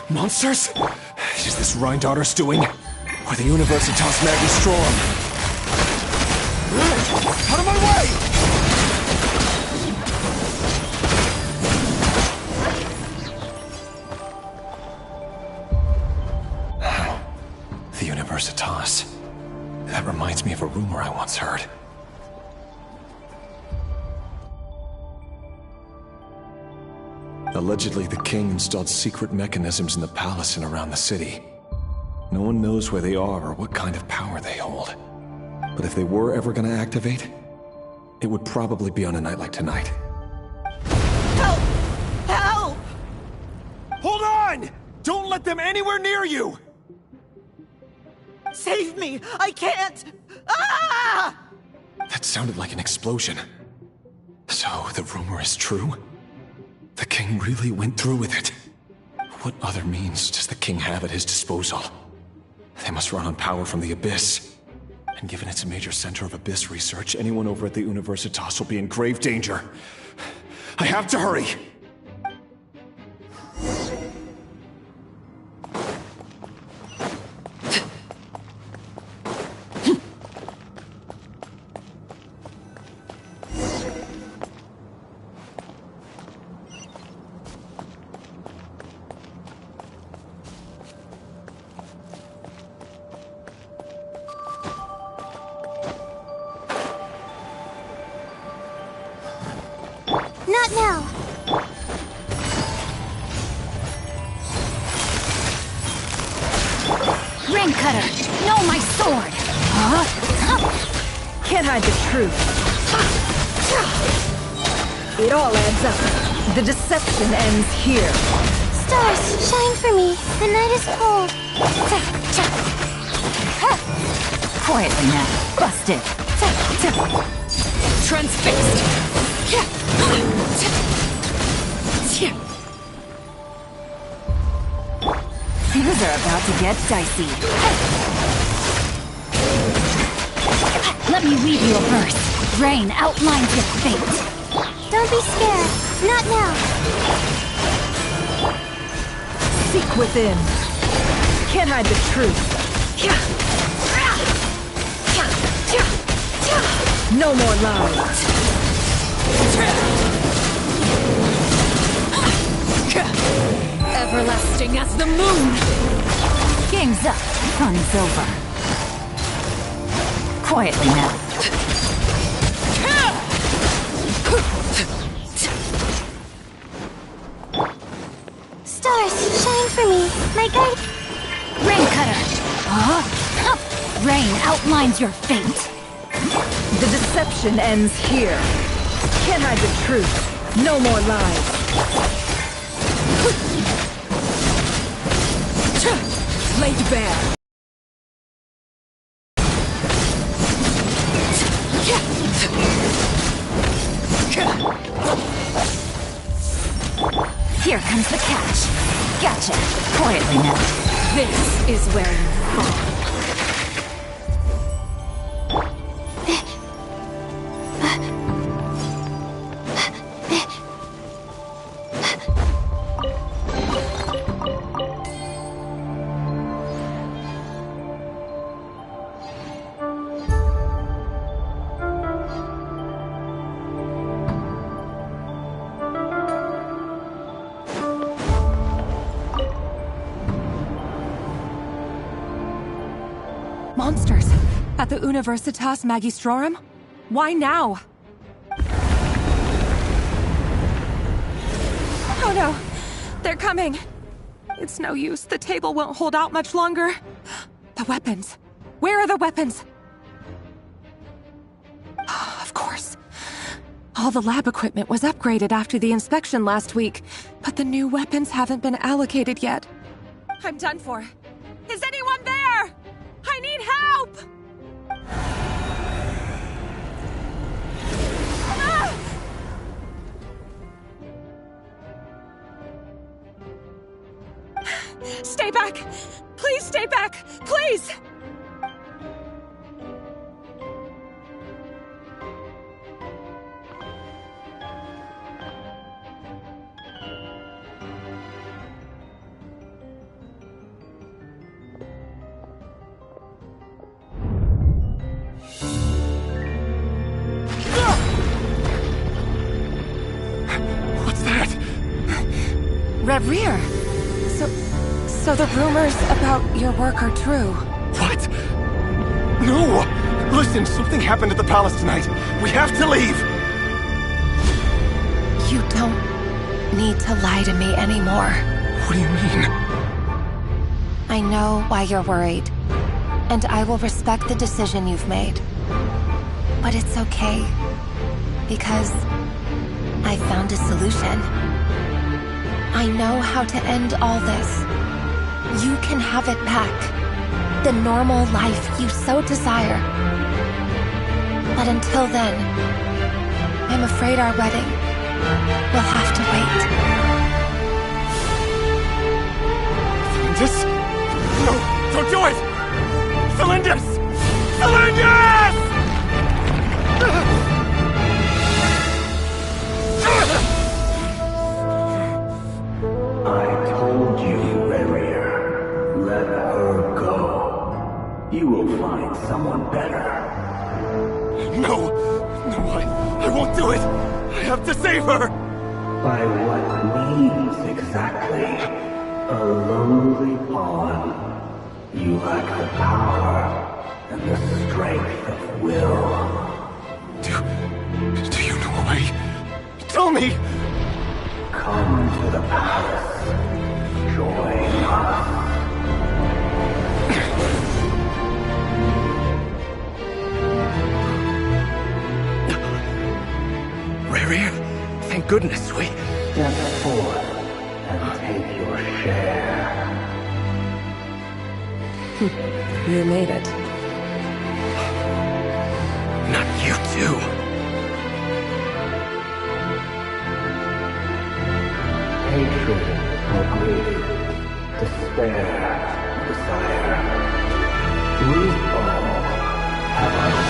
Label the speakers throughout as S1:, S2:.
S1: Monsters? Is this Rhindaughter's doing? Or the Universitas Magistrum? Out of my way! The Universitas. That reminds me of a rumor I once heard. Allegedly, the king installed secret mechanisms in the palace and around the city. No one knows where they are or what kind of power they hold. But if they were ever gonna activate, it would probably be on a night like tonight.
S2: Help! Help!
S1: Hold on! Don't let them anywhere near you!
S2: Save me! I can't! Ah!
S1: That sounded like an explosion. So, the rumor is true? The king really went through with it. What other means does the king have at his disposal? They must run on power from the Abyss. And given it's a major center of Abyss research, anyone over at the Universitas will be in grave danger. I have to hurry!
S3: Not now! Ring cutter! No, my sword!
S4: Can't hide the truth. It all adds up. The deception ends here.
S3: Stars, shine for me. The night is cold.
S4: Quietly now. Busted. Transfixed. Things are about to get dicey.
S3: Let me read you a verse. Rain outlines your fate. Don't be scared. Not now.
S4: Seek within. Can't hide the truth. No more lies.
S3: Everlasting as the moon.
S4: Game's up. Fun's over. Quietly now.
S3: Stars, shine for me. My guide. Rain cutter. Rain outlines your fate.
S4: The deception ends here. Can't hide the truth. No more lies. Laid bare. Here comes the catch. Gotcha. Quietly now.
S3: This is where you fall.
S5: Monsters! At the Universitas Magistrorum? Why now? Oh no! They're coming! It's no use. The table won't hold out much longer. The weapons. Where are the weapons? Of course. All the lab equipment was upgraded after the inspection last week, but the new weapons haven't been allocated yet. I'm done for. Is anyone there? I need help! Ah! Stay back! Please stay back! Please! Reverie! So the rumors about your work are true.
S1: What? No! Listen, something happened at the palace tonight. We have to leave!
S5: You don't need to lie to me anymore.
S1: What do you mean?
S5: I know why you're worried, and I will respect the decision you've made. But it's okay, because I found a solution. I know how to end all this. You can have it back. The normal life you so desire. But until then, I'm afraid our wedding will have to wait.
S1: Celindus? No, don't do it! Celindus! Celindus!
S6: I told you, Reverie, let her go. You will find someone better.
S1: No, I won't do it! I have to save her!
S6: By what means exactly? A lowly pawn. You lack the power and the strength of will.
S1: Do you know a way? Tell me!
S6: Come to the palace. Join us.
S1: Reverie, thank goodness we...
S6: Step forth and take your share.
S5: You made it.
S1: Not you too.
S6: Hatred or grief, despair, desire. We all have our own.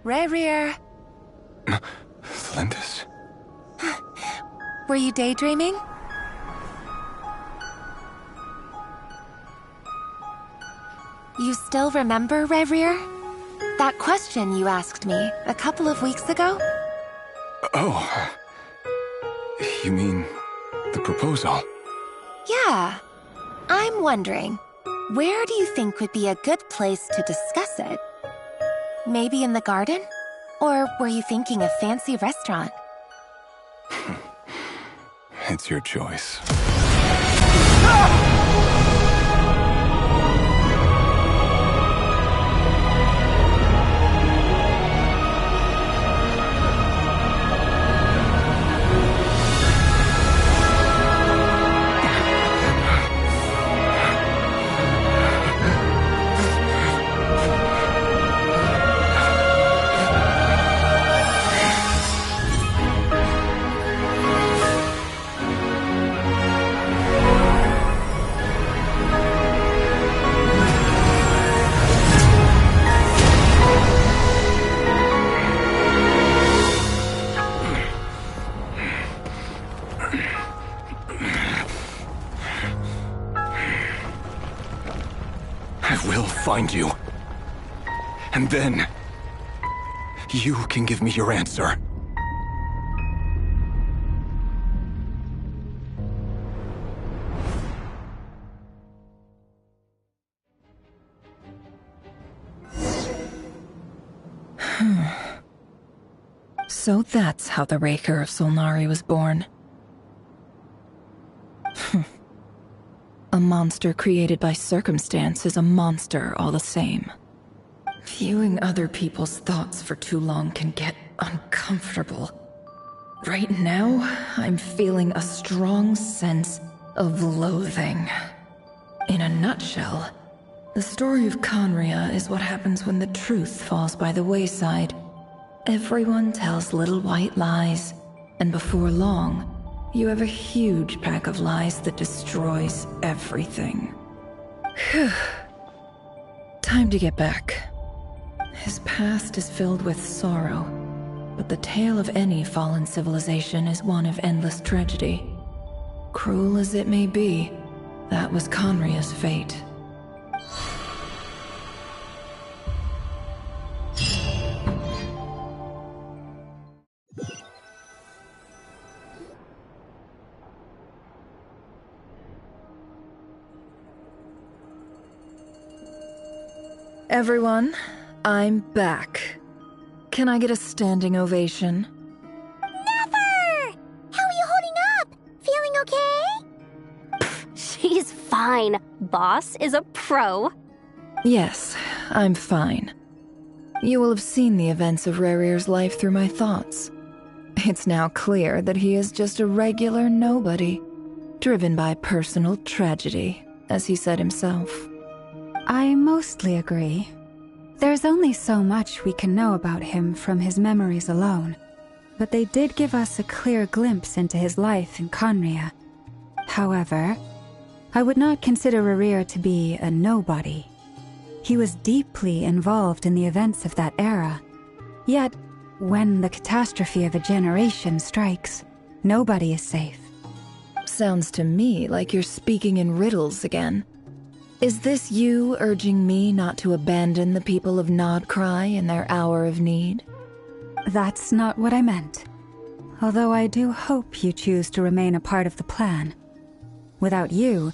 S5: Reverie.
S1: Celindus?
S5: Were you daydreaming? You still remember, Reverie? That question you asked me a couple of weeks ago?
S1: Oh. You mean the proposal?
S5: Yeah. I'm wondering, where do you think would be a good place to discuss it? Maybe in the garden? Or were you thinking a fancy restaurant?
S1: It's your choice. I will find you. And then... you can give me your answer.
S4: So that's how the Raker of Solnari was born. A monster created by circumstance is a monster all the same. Viewing other people's thoughts for too long can get uncomfortable. Right now, I'm feeling a strong sense of loathing. In a nutshell, the story of Conria is what happens when the truth falls by the wayside. Everyone tells little white lies, and before long, you have a huge pack of lies that destroys everything. Phew. Time to get back. His past is filled with sorrow, but the tale of any fallen civilization is one of endless tragedy. Cruel as it may be, That was Conria's fate. Everyone, I'm back. Can I get a standing ovation?
S3: Never! How are you holding up? Feeling okay? She's fine. Boss is a pro.
S4: Yes, I'm fine. You will have seen the events of Rarir's life through my thoughts. It's now clear that he is just a regular nobody, driven by personal tragedy, as he said himself.
S7: I mostly agree. There's only so much we can know about him from his memories alone, but they did give us a clear glimpse into his life in Conria. However, I would not consider Rarir to be a nobody. He was deeply involved in the events of that era. Yet, when the catastrophe of a generation strikes, nobody is safe.
S4: Sounds to me like you're speaking in riddles again. Is this you urging me not to abandon the people of Nod Krai in their hour of need?
S7: That's not what I meant. Although I do hope you choose to remain a part of the plan. Without you,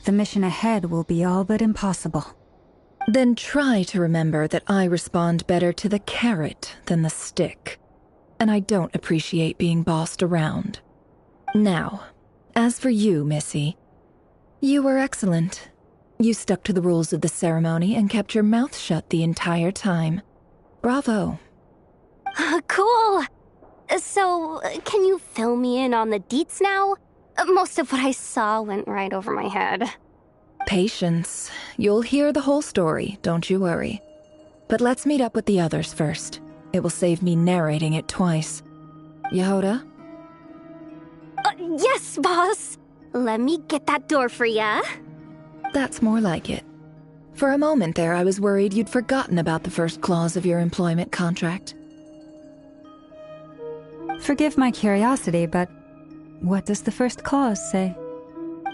S7: the mission ahead will be all but impossible.
S4: Then try to remember that I respond better to the carrot than the stick. And I don't appreciate being bossed around. Now, as for you, Missy, you were excellent. You stuck to the rules of the ceremony and kept your mouth shut the entire time. Bravo.
S3: Cool. So, can you fill me in on the deets now? Most of what I saw went right over my head.
S4: Patience. You'll hear the whole story, don't you worry. But let's meet up with the others first. It will save me narrating it twice. Yehoda?
S3: Yes, boss. Let me get that door for ya.
S4: That's more like it. For a moment there, I was worried you'd forgotten about the first clause of your employment contract.
S7: Forgive my curiosity, but what does the first clause say?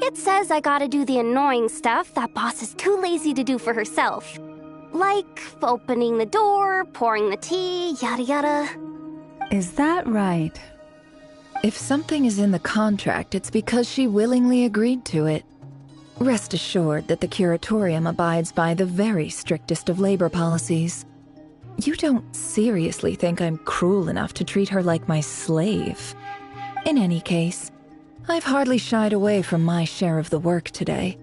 S3: It says I gotta do the annoying stuff that boss is too lazy to do for herself. Like opening the door, pouring the tea, yada yada.
S7: Is that right?
S4: If something is in the contract, it's because she willingly agreed to it. Rest assured that the Curatorium abides by the very strictest of labor policies. You don't seriously think I'm cruel enough to treat her like my slave? In any case, I've hardly shied away from my share of the work today.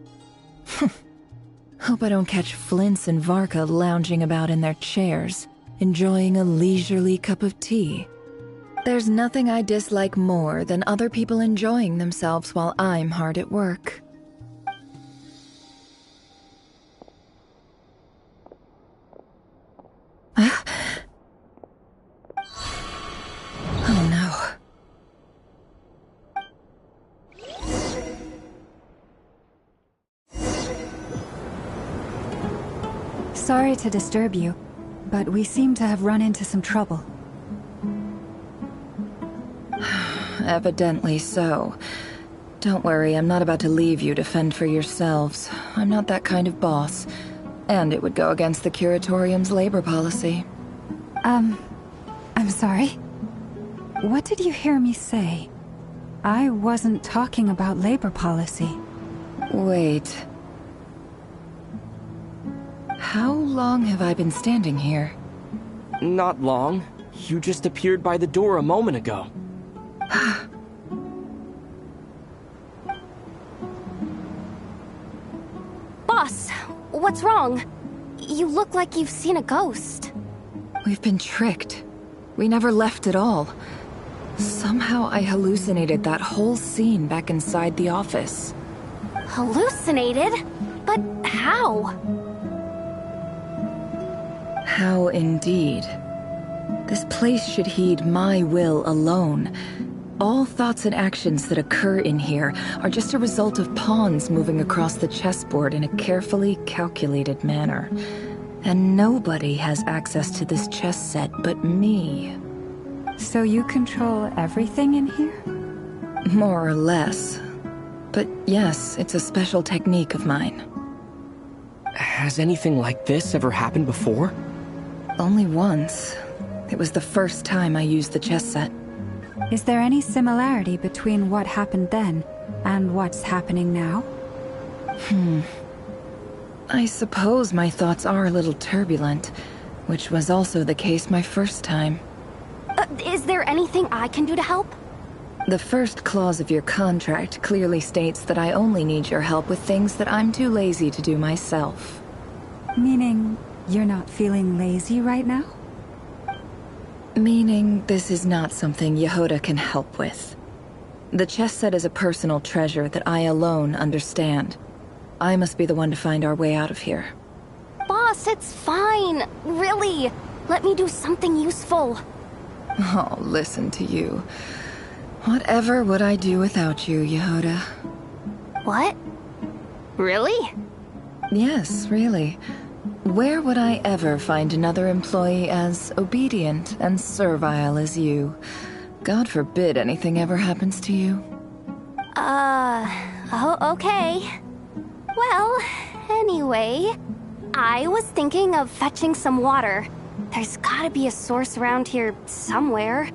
S4: Hope I don't catch Flintz and Varka lounging about in their chairs, enjoying a leisurely cup of tea. There's nothing I dislike more than other people enjoying themselves while I'm hard at work. Oh no.
S7: Sorry to disturb you, but we seem to have run into some trouble.
S4: Evidently so. Don't worry, I'm not about to leave you to fend for yourselves. I'm not that kind of boss. And it would go against the Curatorium's labor policy.
S7: I'm sorry. What did you hear me say? I wasn't talking about labor policy.
S4: Wait. How long have I been standing here?
S8: Not long. You just appeared by the door a moment ago.
S3: Boss, what's wrong? You look like you've seen a ghost.
S4: We've been tricked. We never left at all. Somehow I hallucinated that whole scene back inside the office.
S3: Hallucinated? But how?
S4: How indeed. This place should heed my will alone. All thoughts and actions that occur in here are just a result of pawns moving across the chessboard in a carefully calculated manner. And nobody has access to this chess set but me.
S7: So you control everything in here?
S4: More or less. But yes, it's a special technique of mine.
S8: Has anything like this ever happened before?
S4: Only once. It was the first time I used the chess set.
S7: Is there any similarity between what happened then and what's happening now?
S4: I suppose my thoughts are a little turbulent, which was also the case my first time.
S3: Is there anything I can do to help?
S4: The first clause of your contract clearly states that I only need your help with things that I'm too lazy to do myself.
S7: Meaning, you're not feeling lazy right now?
S4: Meaning this is not something Yehoda can help with. The chess set is a personal treasure that I alone understand. I must be the one to find our way out of here.
S3: Boss, it's fine. Really. Let me do something useful.
S4: Oh, listen to you. Whatever would I do without you, Yehoda?
S3: What? Really?
S4: Yes, really. Where would I ever find another employee as obedient and servile as you? God forbid anything ever happens to you.
S3: Oh, okay. Well, anyway, I was thinking of fetching some water. There's gotta be a source around here somewhere.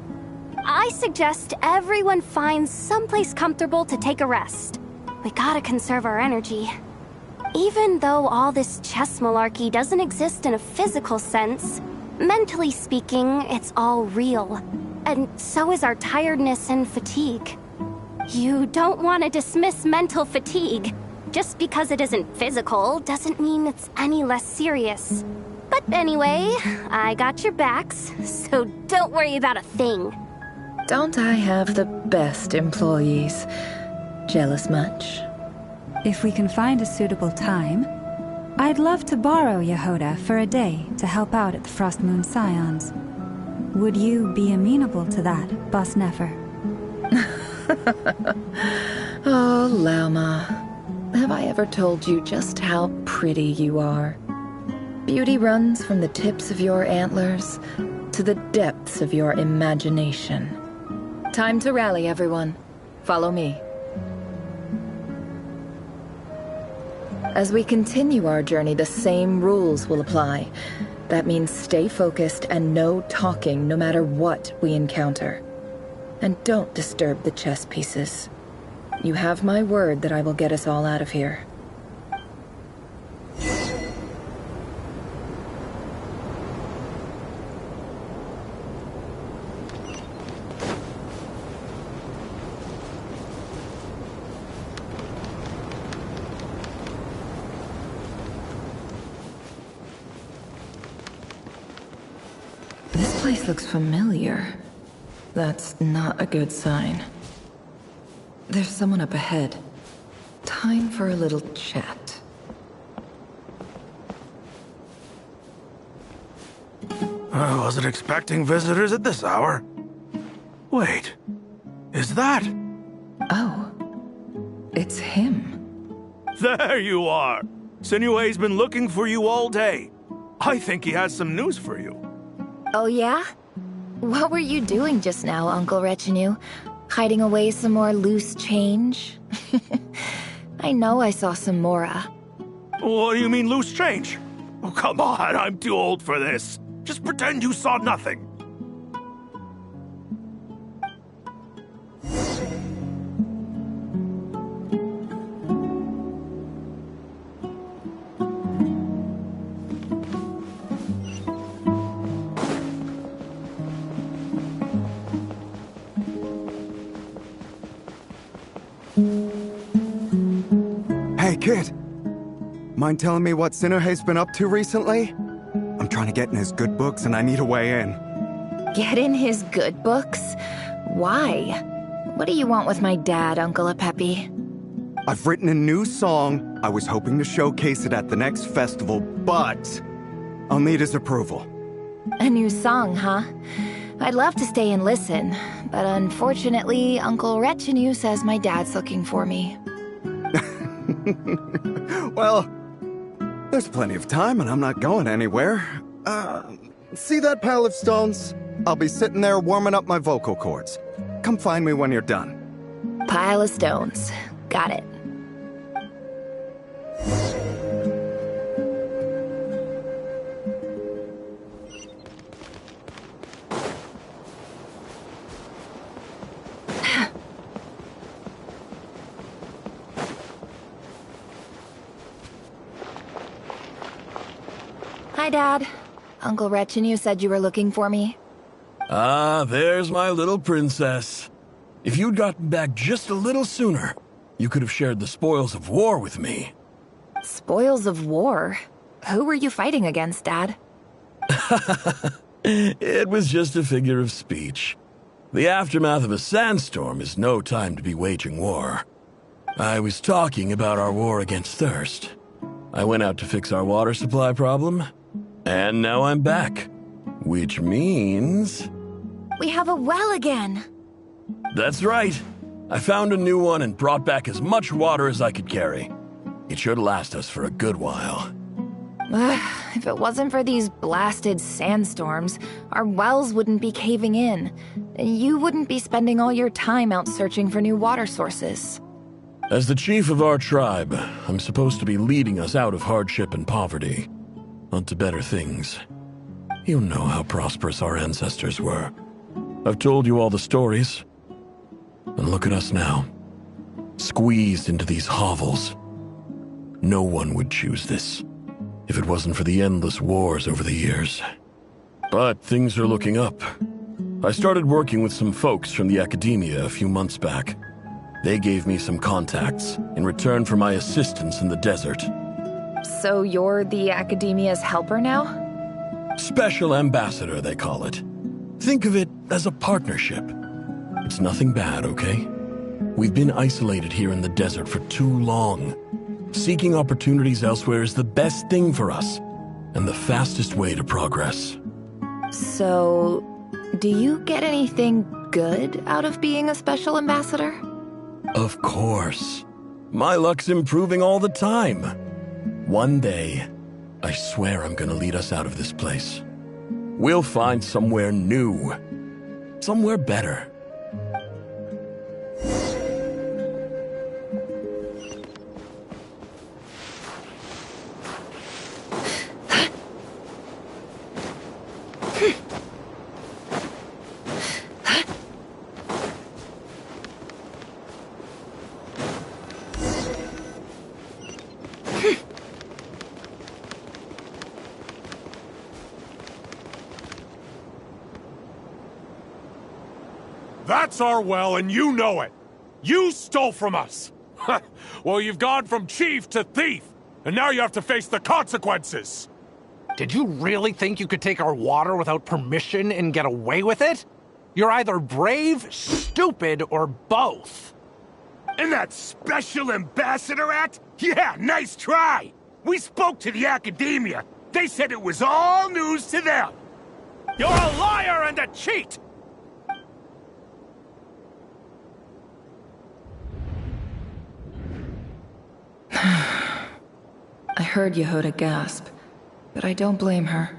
S3: I suggest everyone finds someplace comfortable to take a rest. We gotta conserve our energy. Even though all this chess malarkey doesn't exist in a physical sense, mentally speaking, it's all real. And so is our tiredness and fatigue. You don't want to dismiss mental fatigue. Just because it isn't physical doesn't mean it's any less serious. But anyway, I got your backs, so don't worry about a thing.
S4: Don't I have the best employees? Jealous much?
S7: If we can find a suitable time, I'd love to borrow Yehoda for a day to help out at the Frost Moon Scions. Would you be amenable to that, Boss Nefer?
S4: Oh, Lama. Have I ever told you just how pretty you are? Beauty runs from the tips of your antlers to the depths of your imagination. Time to rally, everyone. Follow me. As we continue our journey, the same rules will apply. That means stay focused and no talking no matter what we encounter. And don't disturb the chess pieces. You have my word that I will get us all out of here. This place looks familiar. That's not a good sign. There's someone up ahead. Time for a little chat.
S9: I wasn't expecting visitors at this hour. Wait, is that?
S4: Oh, it's him.
S9: There you are! Sinue's been looking for you all day. I think he has some news for you.
S10: Oh yeah? What were you doing just now, Uncle Retinue? Hiding away some more loose change? I know I saw some Mora.
S9: What do you mean loose change? Oh, come on, I'm too old for this. Just pretend you saw nothing.
S11: Hey, kid. Mind telling me what Sinuhe's been up to recently? I'm trying to get in his good books and I need a way in.
S10: Get in his good books? Why? What do you want with my dad, Uncle Apepi?
S11: I've written a new song. I was hoping to showcase it at the next festival, but I'll need his approval.
S10: A new song, huh? I'd love to stay and listen, but unfortunately, Uncle Retinue says my dad's looking for me.
S11: Well, there's plenty of time and I'm not going anywhere. See that pile of stones? I'll be sitting there warming up my vocal cords. Come find me when you're done.
S10: Pile of stones. Got it. Hi, Dad. Uncle Retinue said you were looking for me.
S12: Ah, there's my little princess. If you'd gotten back just a little sooner, you could have shared the spoils of war with me.
S10: Spoils of war? Who were you fighting against, Dad?
S12: It was just a figure of speech. The aftermath of a sandstorm is no time to be waging war. I was talking about our war against thirst. I went out to fix our water supply problem, and now I'm back. Which means...
S10: We have a well again!
S12: That's right. I found a new one and brought back as much water as I could carry. It should last us for a good while.
S10: If it wasn't for these blasted sandstorms, our wells wouldn't be caving in. And you wouldn't be spending all your time out searching for new water sources.
S12: As the chief of our tribe, I'm supposed to be leading us out of hardship and poverty, onto better things. You know how prosperous our ancestors were. I've told you all the stories. And look at us now, squeezed into these hovels. No one would choose this, if it wasn't for the endless wars over the years. But things are looking up. I started working with some folks from the academia a few months back. They gave me some contacts in return for my assistance in the desert.
S10: So you're the academia's helper now?
S12: Special ambassador, they call it. Think of it as a partnership. It's nothing bad, okay? We've been isolated here in the desert for too long. Seeking opportunities elsewhere is the best thing for us, and the fastest way to progress.
S10: So, do you get anything good out of being a special ambassador?
S12: Of course. My luck's improving all the time. One day, I swear I'm gonna lead us out of this place. We'll find somewhere new. Somewhere better.
S13: That's our well, and you know it. You stole from us. Well, you've gone from chief to thief, and now you have to face the consequences.
S14: Did you really think you could take our water without permission and get away with it? You're either brave, stupid, or both.
S9: And that Special Ambassador Act? Yeah, nice try! We spoke to the academia. They said it was all news to them.
S13: You're a liar and a cheat!
S4: I heard Yehuda gasp, but I don't blame her.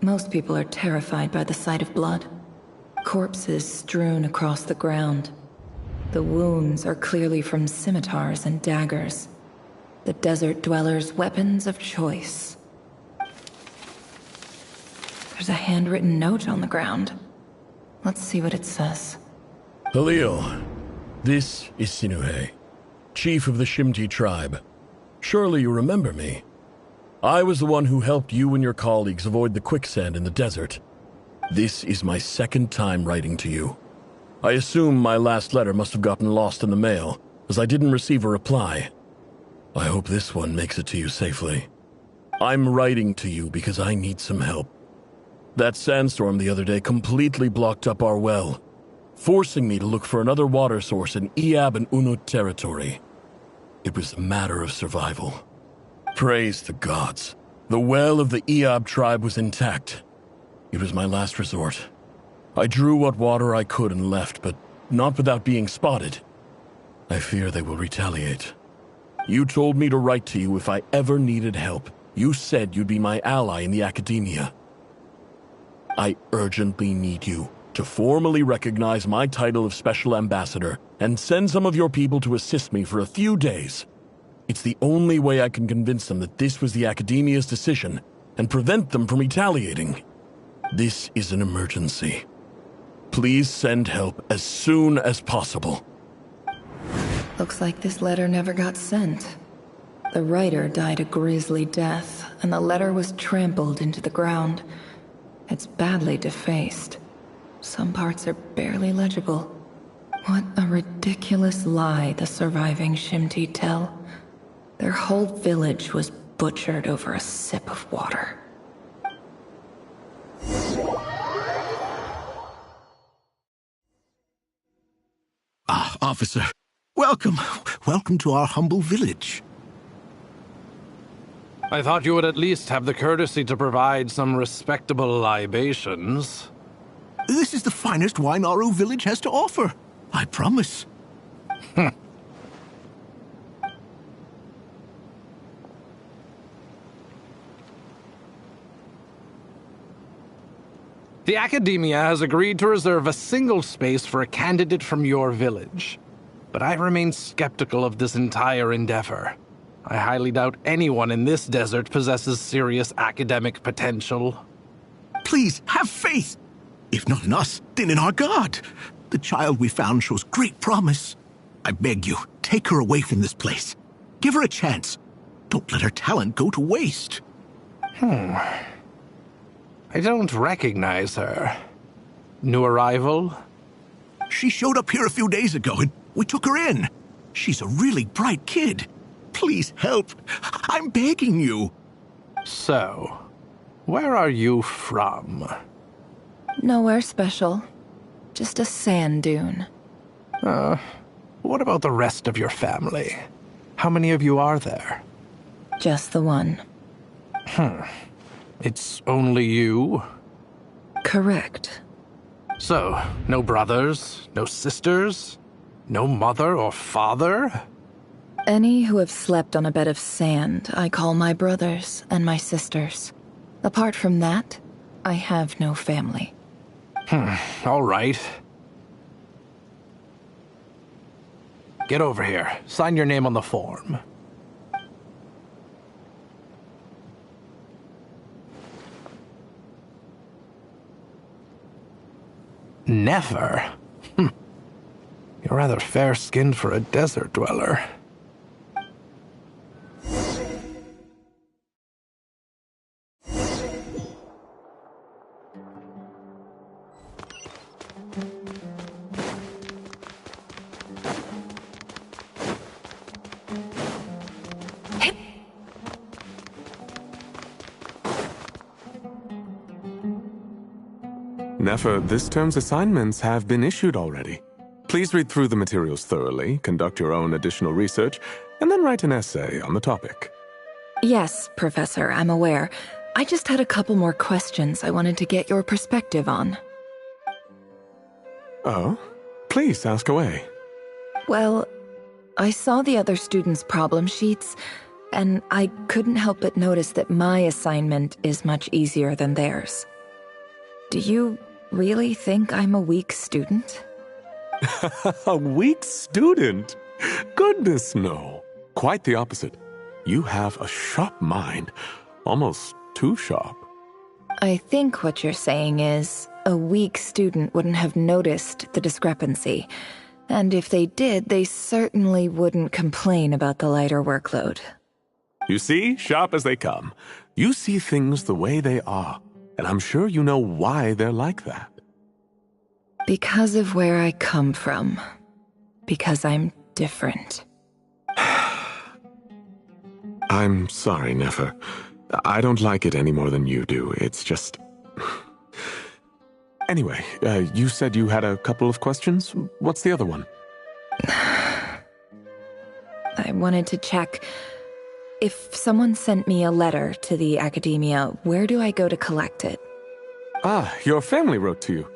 S4: Most people are terrified by the sight of blood. Corpses strewn across the ground. The wounds are clearly from scimitars and daggers. The desert dwellers' weapons of choice. There's a handwritten note on the ground. Let's see what it says.
S12: Halil, this is Sinuhe, chief of the Shimti tribe. Surely you remember me. I was the one who helped you and your colleagues avoid the quicksand in the desert. This is my second time writing to you. I assume my last letter must have gotten lost in the mail, as I didn't receive a reply. I hope this one makes it to you safely. I'm writing to you because I need some help. That sandstorm the other day completely blocked up our well, forcing me to look for another water source in Iab and Unut territory. It was a matter of survival. Praise the gods. The well of the Iab tribe was intact. It was my last resort. I drew what water I could and left, but not without being spotted. I fear they will retaliate. You told me to write to you if I ever needed help. You said you'd be my ally in the academia. I urgently need you to formally recognize my title of Special Ambassador and send some of your people to assist me for a few days. It's the only way I can convince them that this was the academia's decision and prevent them from retaliating. This is an emergency. Please send help as soon as possible.
S4: Looks like this letter never got sent. The writer died a grisly death, and the letter was trampled into the ground. It's badly defaced. Some parts are barely legible. What a ridiculous lie the surviving Shimti tell. Their whole village was butchered over a sip of water.
S15: Ah, officer. Welcome. Welcome to our humble village.
S14: I thought you would at least have the courtesy to provide some respectable libations.
S15: This is the finest wine our village has to offer. I promise.
S14: The Academia has agreed to reserve a single space for a candidate from your village. But I remain skeptical of this entire endeavor. I highly doubt anyone in this desert possesses serious academic potential.
S15: Please, have faith. If not in us, then in our God. The child we found shows great promise. I beg you, take her away from this place. Give her a chance. Don't let her talent go to waste.
S14: I don't recognize her. New arrival?
S15: She showed up here a few days ago and we took her in. She's a really bright kid. Please help. I'm begging you.
S14: So, where are you from?
S4: Nowhere special. Just a sand dune.
S14: What about the rest of your family? How many of you are there?
S4: Just the one.
S14: It's only you?
S4: Correct.
S14: So, no brothers, no sisters, no mother or father?
S4: Any who have slept on a bed of sand, I call my brothers and my sisters. Apart from that, I have no family.
S14: All right. Get over here. Sign your name on the form. Never? You're rather fair-skinned for a desert dweller.
S16: Nefer, this term's assignments have been issued already. Please read through the materials thoroughly, conduct your own additional research, and then write an essay on the topic.
S4: Yes, Professor, I'm aware. I just had a couple more questions I wanted to get your perspective on.
S16: Oh? Please, ask away.
S4: Well, I saw the other students' problem sheets, and I couldn't help but notice that my assignment is much easier than theirs. Do you really think I'm a weak student?
S16: A weak student? Goodness, no. Quite the opposite. You have a sharp mind. Almost too sharp.
S4: I think what you're saying is, a weak student wouldn't have noticed the discrepancy. And if they did, they certainly wouldn't complain about the lighter workload.
S16: You see, sharp as they come. You see things the way they are. And I'm sure you know why they're like that.
S4: Because of where I come from. Because I'm different.
S16: I'm sorry, Nefer. I don't like it any more than you do. It's just... Anyway, you said you had a couple of questions? What's the other one?
S4: I wanted to check... If someone sent me a letter to the Academia, where do I go to collect it?
S16: Ah, your family wrote to you.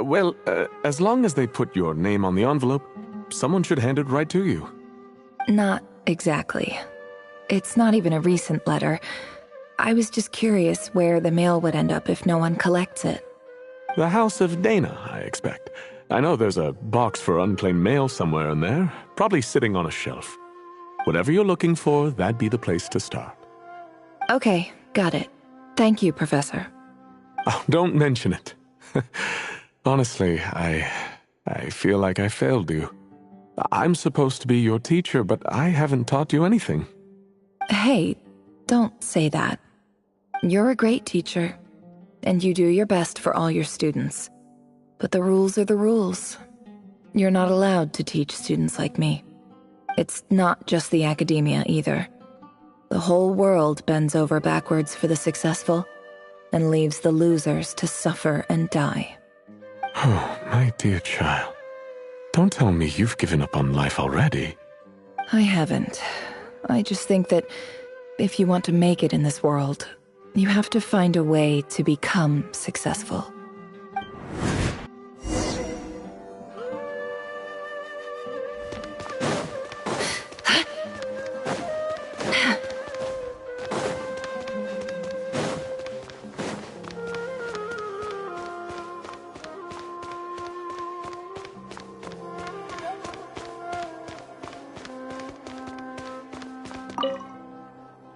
S16: Well, as long as they put your name on the envelope, someone should hand it right to you.
S4: Not exactly. It's not even a recent letter. I was just curious where the mail would end up if no one collects it.
S16: The House of Dana, I expect. I know there's a box for unclaimed mail somewhere in there, probably sitting on a shelf. Whatever you're looking for, that'd be the place to start.
S4: Okay, got it. Thank you, Professor.
S16: Oh, don't mention it. Honestly, I feel like I failed you. I'm supposed to be your teacher, but I haven't taught you anything.
S4: Hey, don't say that. You're a great teacher, and you do your best for all your students. But the rules are the rules. You're not allowed to teach students like me. It's not just the academia either. The whole world bends over backwards for the successful, and leaves the losers to suffer and die.
S16: Oh, my dear child. Don't tell me you've given up on life already.
S4: I haven't. I just think that if you want to make it in this world, you have to find a way to become successful.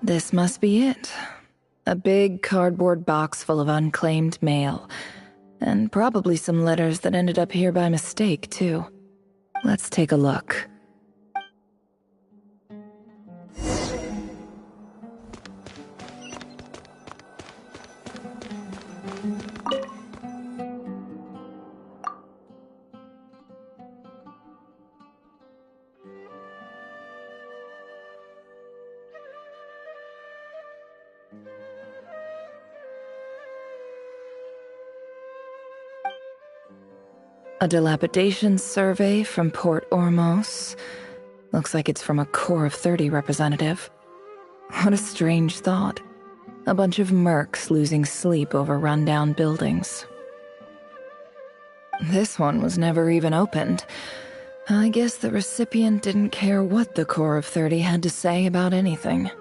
S4: This must be it. A big cardboard box full of unclaimed mail. And probably some letters that ended up here by mistake, too. Let's take a look. A dilapidation survey from Port Ormos. Looks like it's from a Corps of 30 representative. What a strange thought. A bunch of mercs losing sleep over rundown buildings. This one was never even opened. I guess the recipient didn't care what the Corps of 30 had to say about anything.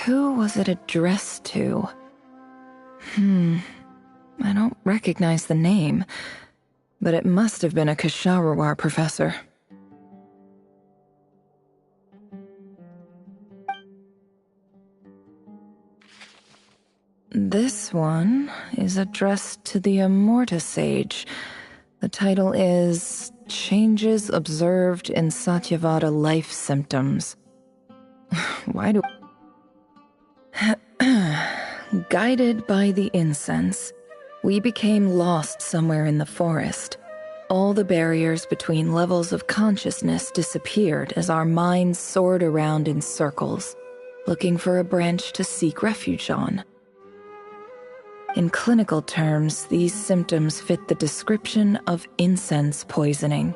S4: Who was it addressed to? I don't recognize the name, but it must have been a Ksharawar professor. This one is addressed to the Amorta Sage. The title is Changes Observed in Satyavada Life Symptoms. Why do... Guided by the incense, we became lost somewhere in the forest. All the barriers between levels of consciousness disappeared as our minds soared around in circles, looking for a branch to seek refuge on. In clinical terms, these symptoms fit the description of incense poisoning.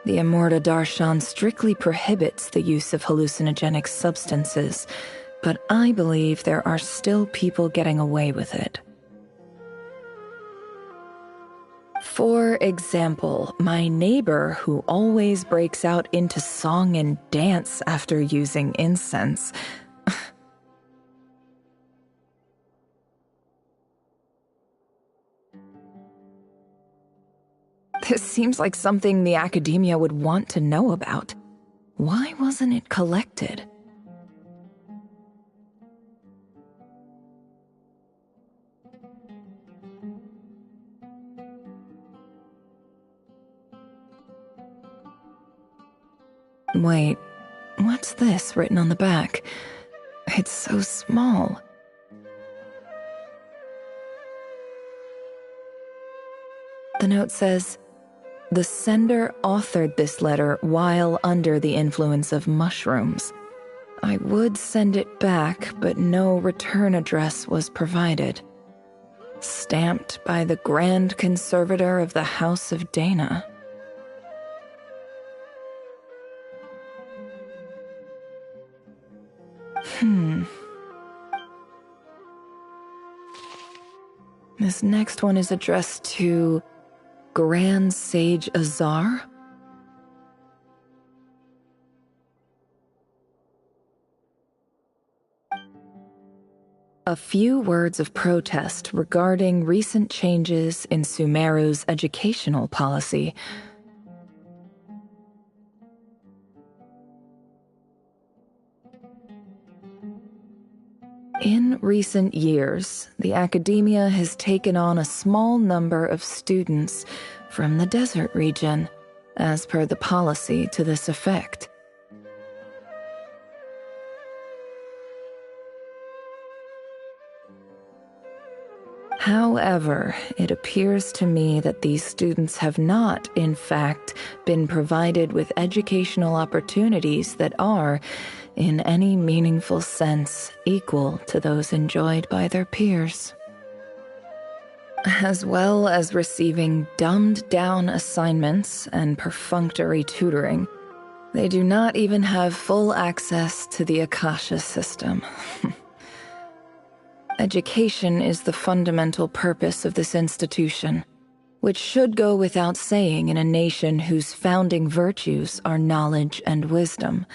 S4: The Amorta Darshan strictly prohibits the use of hallucinogenic substances, but I believe there are still people getting away with it. For example, my neighbor who always breaks out into song and dance after using incense. This seems like something the academia would want to know about. Why wasn't it collected? Wait, what's this written on the back? It's so small. The note says, "The sender authored this letter while under the influence of mushrooms. I would send it back, but no return address was provided. Stamped by the Grand Conservator of the House of Dana." This next one is addressed to Grand Sage Azar? A few words of protest regarding recent changes in Sumeru's educational policy. In recent years, the academia has taken on a small number of students from the desert region, as per the policy to this effect. However, it appears to me that these students have not, in fact, been provided with educational opportunities that are, in any meaningful sense, equal to those enjoyed by their peers. As well as receiving dumbed-down assignments and perfunctory tutoring, they do not even have full access to the Akasha system. Education is the fundamental purpose of this institution, which should go without saying in a nation whose founding virtues are knowledge and wisdom.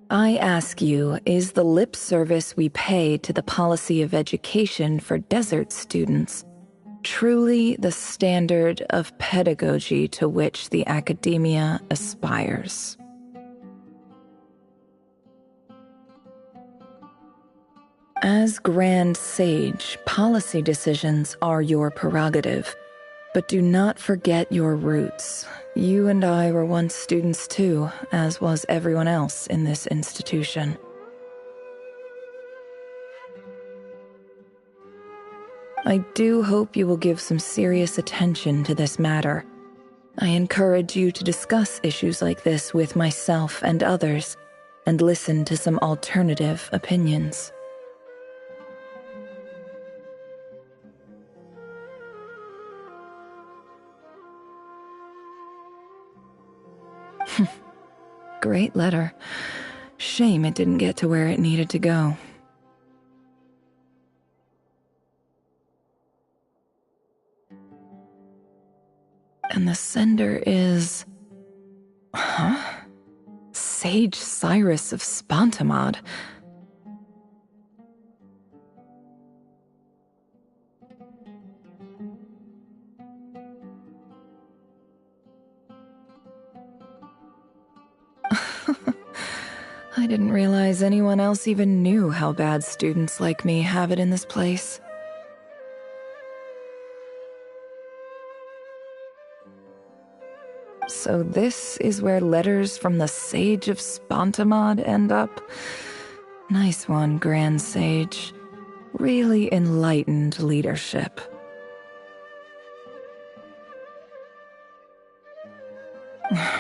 S4: I ask you, is the lip service we pay to the policy of education for desert students truly the standard of pedagogy to which the academia aspires? As Grand Sage, policy decisions are your prerogative, but do not forget your roots. You and I were once students too, as was everyone else in this institution. I do hope you will give some serious attention to this matter. I encourage you to discuss issues like this with myself and others, and listen to some alternative opinions. Great letter. Shame it didn't get to where it needed to go. And the sender is... Huh? Sage Cyrus of Spontamod. I didn't realize anyone else even knew how bad students like me have it in this place. So this is where letters from the Sage of Spontamod end up? Nice one, Grand Sage. Really enlightened leadership.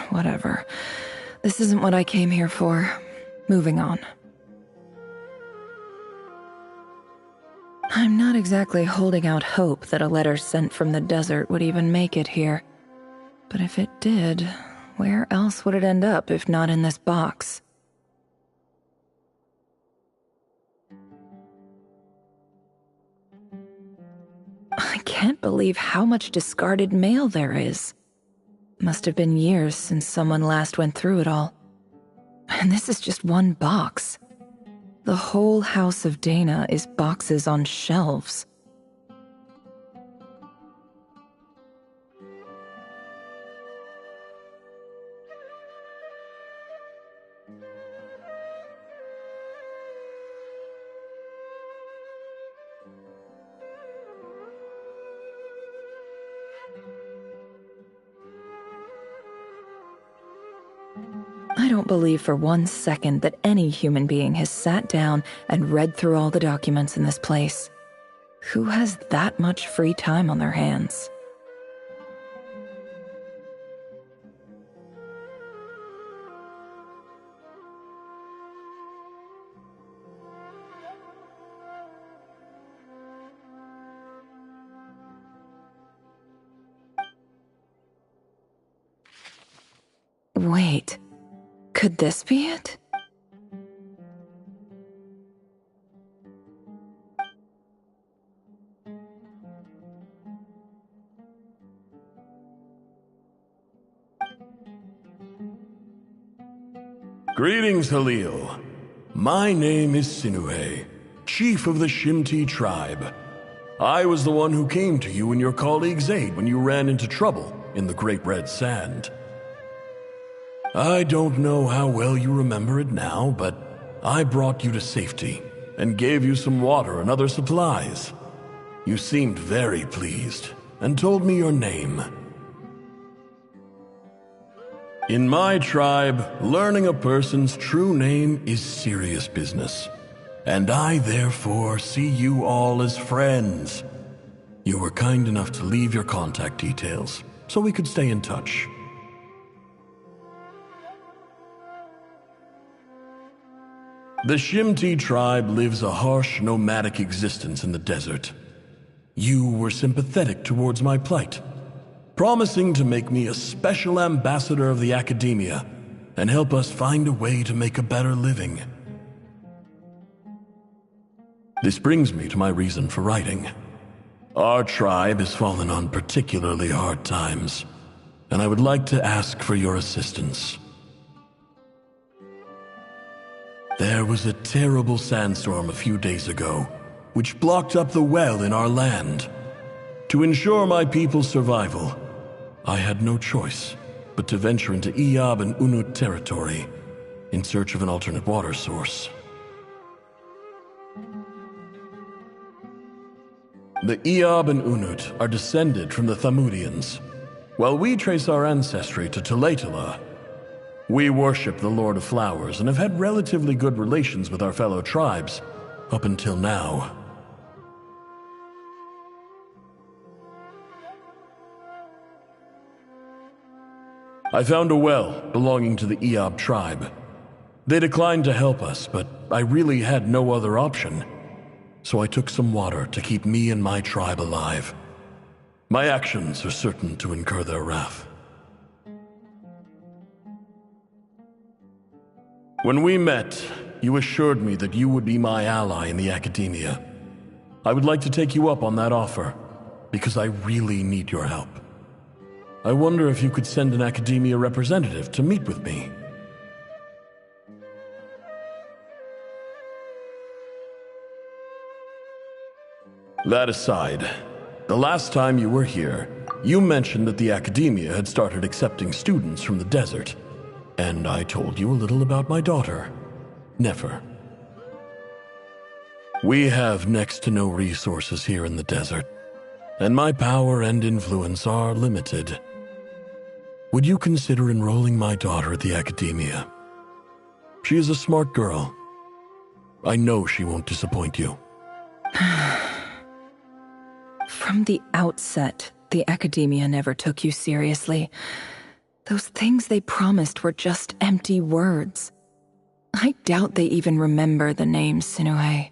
S4: Whatever. This isn't what I came here for. Moving on. I'm not exactly holding out hope that a letter sent from the desert would even make it here. But if it did, where else would it end up if not in this box? I can't believe how much discarded mail there is. Must have been years since someone last went through it all. And this is just one box. The whole house of Dana is boxes on shelves. I don't believe for one second that any human being has sat down and read through all the documents in this place. Who has that much free time on their hands? Wait. Could this be it?
S12: Greetings, Halil. My name is Sinuhe, chief of the Shimti tribe. I was the one who came to you and your colleague's aid when you ran into trouble in the Great Red Sand. I don't know how well you remember it now, but I brought you to safety and gave you some water and other supplies. You seemed very pleased and told me your name. In my tribe, learning a person's true name is serious business, and I therefore see you all as friends. You were kind enough to leave your contact details, so we could stay in touch. The Shimti tribe lives a harsh, nomadic existence in the desert. You were sympathetic towards my plight, promising to make me a special ambassador of the Academia and help us find a way to make a better living. This brings me to my reason for writing. Our tribe has fallen on particularly hard times, and I would like to ask for your assistance. There was a terrible sandstorm a few days ago, which blocked up the well in our land. To ensure my people's survival, I had no choice but to venture into Iyab and Unut territory in search of an alternate water source. The Iyab and Unut are descended from the Thamudians, while we trace our ancestry to Tulatala. We worship the Lord of Flowers and have had relatively good relations with our fellow tribes up until now. I found a well belonging to the Iyab tribe. They declined to help us, but I really had no other option. So I took some water to keep me and my tribe alive. My actions are certain to incur their wrath. When we met, you assured me that you would be my ally in the Academia. I would like to take you up on that offer, because I really need your help. I wonder if you could send an Academia representative to meet with me. That aside, the last time you were here, you mentioned that the Academia had started accepting students from the desert, and I told you a little about my daughter, Nefer. We have next to no resources here in the desert, and my power and influence are limited. Would you consider enrolling my daughter at the Academia? She is a smart girl. I know she won't disappoint you.
S4: From the outset, the Academia never took you seriously. Those things they promised were just empty words. I doubt they even remember the name Sinuhe.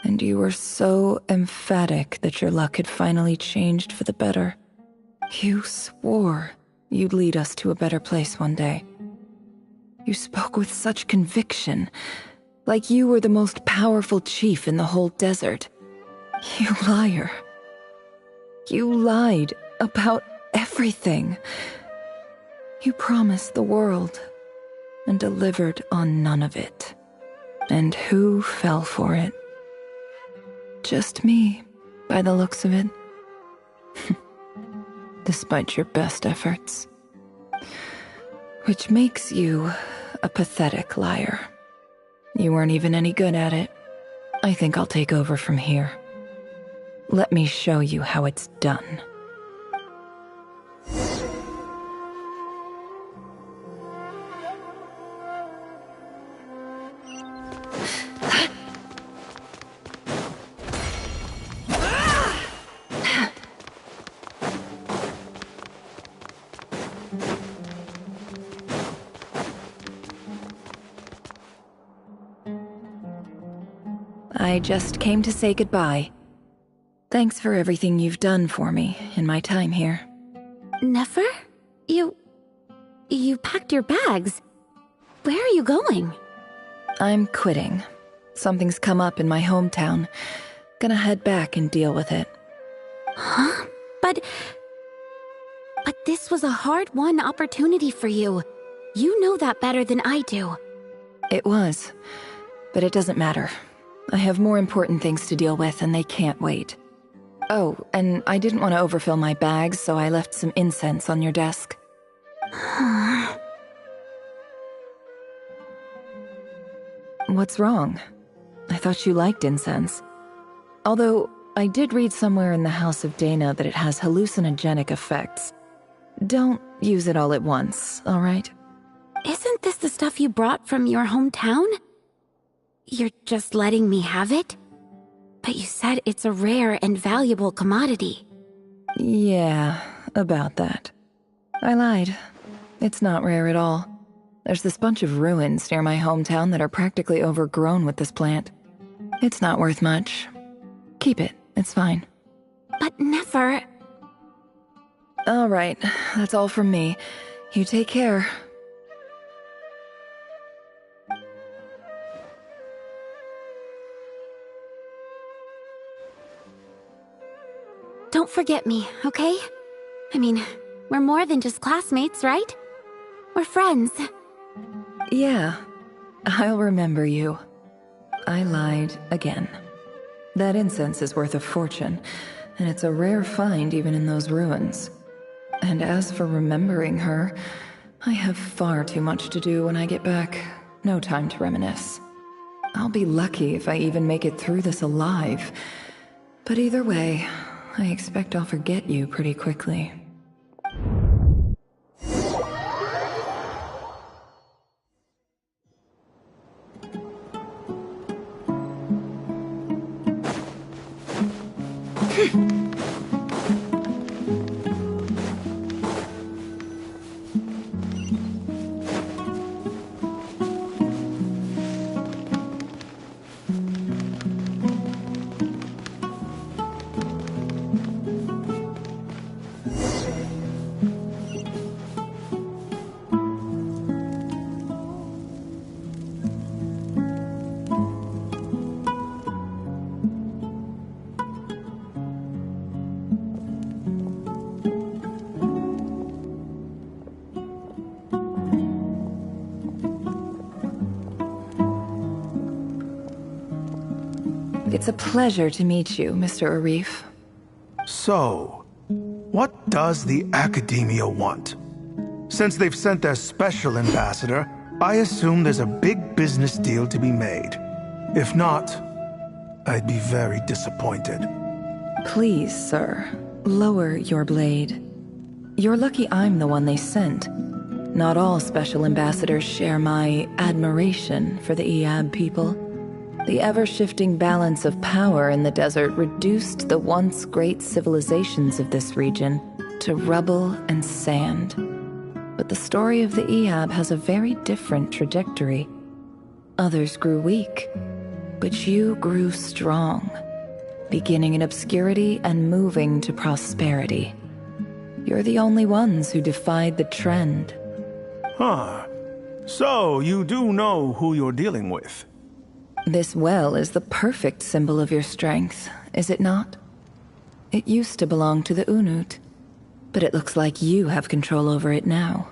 S4: And you were so emphatic that your luck had finally changed for the better. You swore you'd lead us to a better place one day. You spoke with such conviction, like you were the most powerful chief in the whole desert. You liar. You lied about everything. You promised the world and delivered on none of it. And who fell for it? Just me, by the looks of it. Despite your best efforts. Which makes you a pathetic liar. You weren't even any good at it. I think I'll take over from here. Let me show you how it's done. I just came to say goodbye. Thanks for everything you've done for me in my time here.
S3: Nefer? You packed your bags. Where are you going?
S4: I'm quitting. Something's come up in my hometown. Gonna head back and deal with it.
S3: Huh? But this was a hard-won opportunity for you. You know that better than I do.
S4: It was. But it doesn't matter. I have more important things to deal with, and they can't wait. Oh, and I didn't want to overfill my bags, so I left some incense on your desk. What's wrong? I thought you liked incense. Although, I did read somewhere in the House of Dana that it has hallucinogenic effects. Don't use it all at once, all right?
S3: Isn't this the stuff you brought from your hometown? You're just letting me have it?
S17: But you said it's a rare and valuable commodity.
S4: Yeah, about that. I lied. It's not rare at all. There's this bunch of ruins near my hometown that are practically overgrown with this plant. It's not worth much. Keep it, it's fine.
S17: But never...
S4: All right, that's all from me. You take care.
S17: Don't forget me, okay? I mean, we're more than just classmates, right? We're friends.
S4: Yeah, I'll remember you. I lied again. That incense is worth a fortune, and it's a rare find even in those ruins. And as for remembering her, I have far too much to do when I get back. No time to reminisce. I'll be lucky if I even make it through this alive. But either way, I expect I'll forget you pretty quickly. It's a pleasure to meet you, Mr. Arif.
S18: So, what does the Academia want? Since they've sent their special ambassador, I assume there's a big business deal to be made. If not, I'd be very disappointed.
S4: Please, sir, lower your blade. You're lucky I'm the one they sent. Not all special ambassadors share my admiration for the Iab people. The ever-shifting balance of power in the desert reduced the once great civilizations of this region to rubble and sand. But the story of the Iab has a very different trajectory. Others grew weak, but you grew strong, beginning in obscurity and moving to prosperity. You're the only ones who defied the trend.
S18: Huh. So, you do know who you're dealing with?
S4: This well is the perfect symbol of your strength, is it not? It used to belong to the Unut, but it looks like you have control over it now.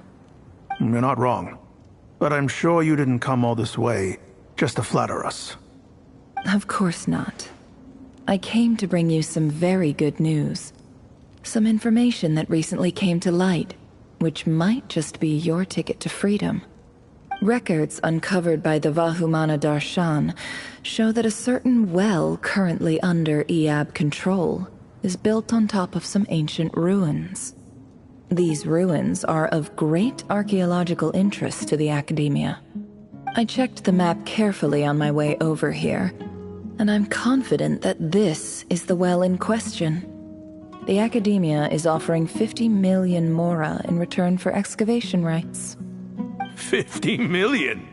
S18: You're not wrong. But I'm sure you didn't come all this way just to flatter us.
S4: Of course not. I came to bring you some very good news. Some information that recently came to light, which might just be your ticket to freedom. Records uncovered by the Vahumana Darshan show that a certain well currently under Iab control is built on top of some ancient ruins. These ruins are of great archaeological interest to the Academia. I checked the map carefully on my way over here, and I'm confident that this is the well in question. The Academia is offering 50 million mora in return for excavation rights.
S18: 50 million?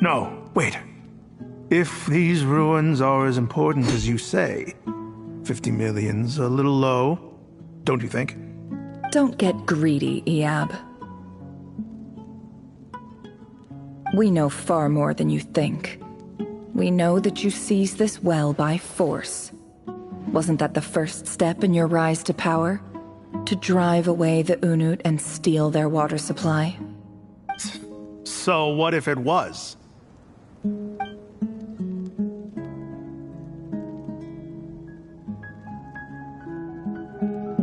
S18: No, wait. If these ruins are as important as you say, 50 million's a little low, don't you think?
S4: Don't get greedy, Iab. We know far more than you think. We know that you seized this well by force. Wasn't that the first step in your rise to power? To drive away the Unut and steal their water supply?
S18: So what if it was?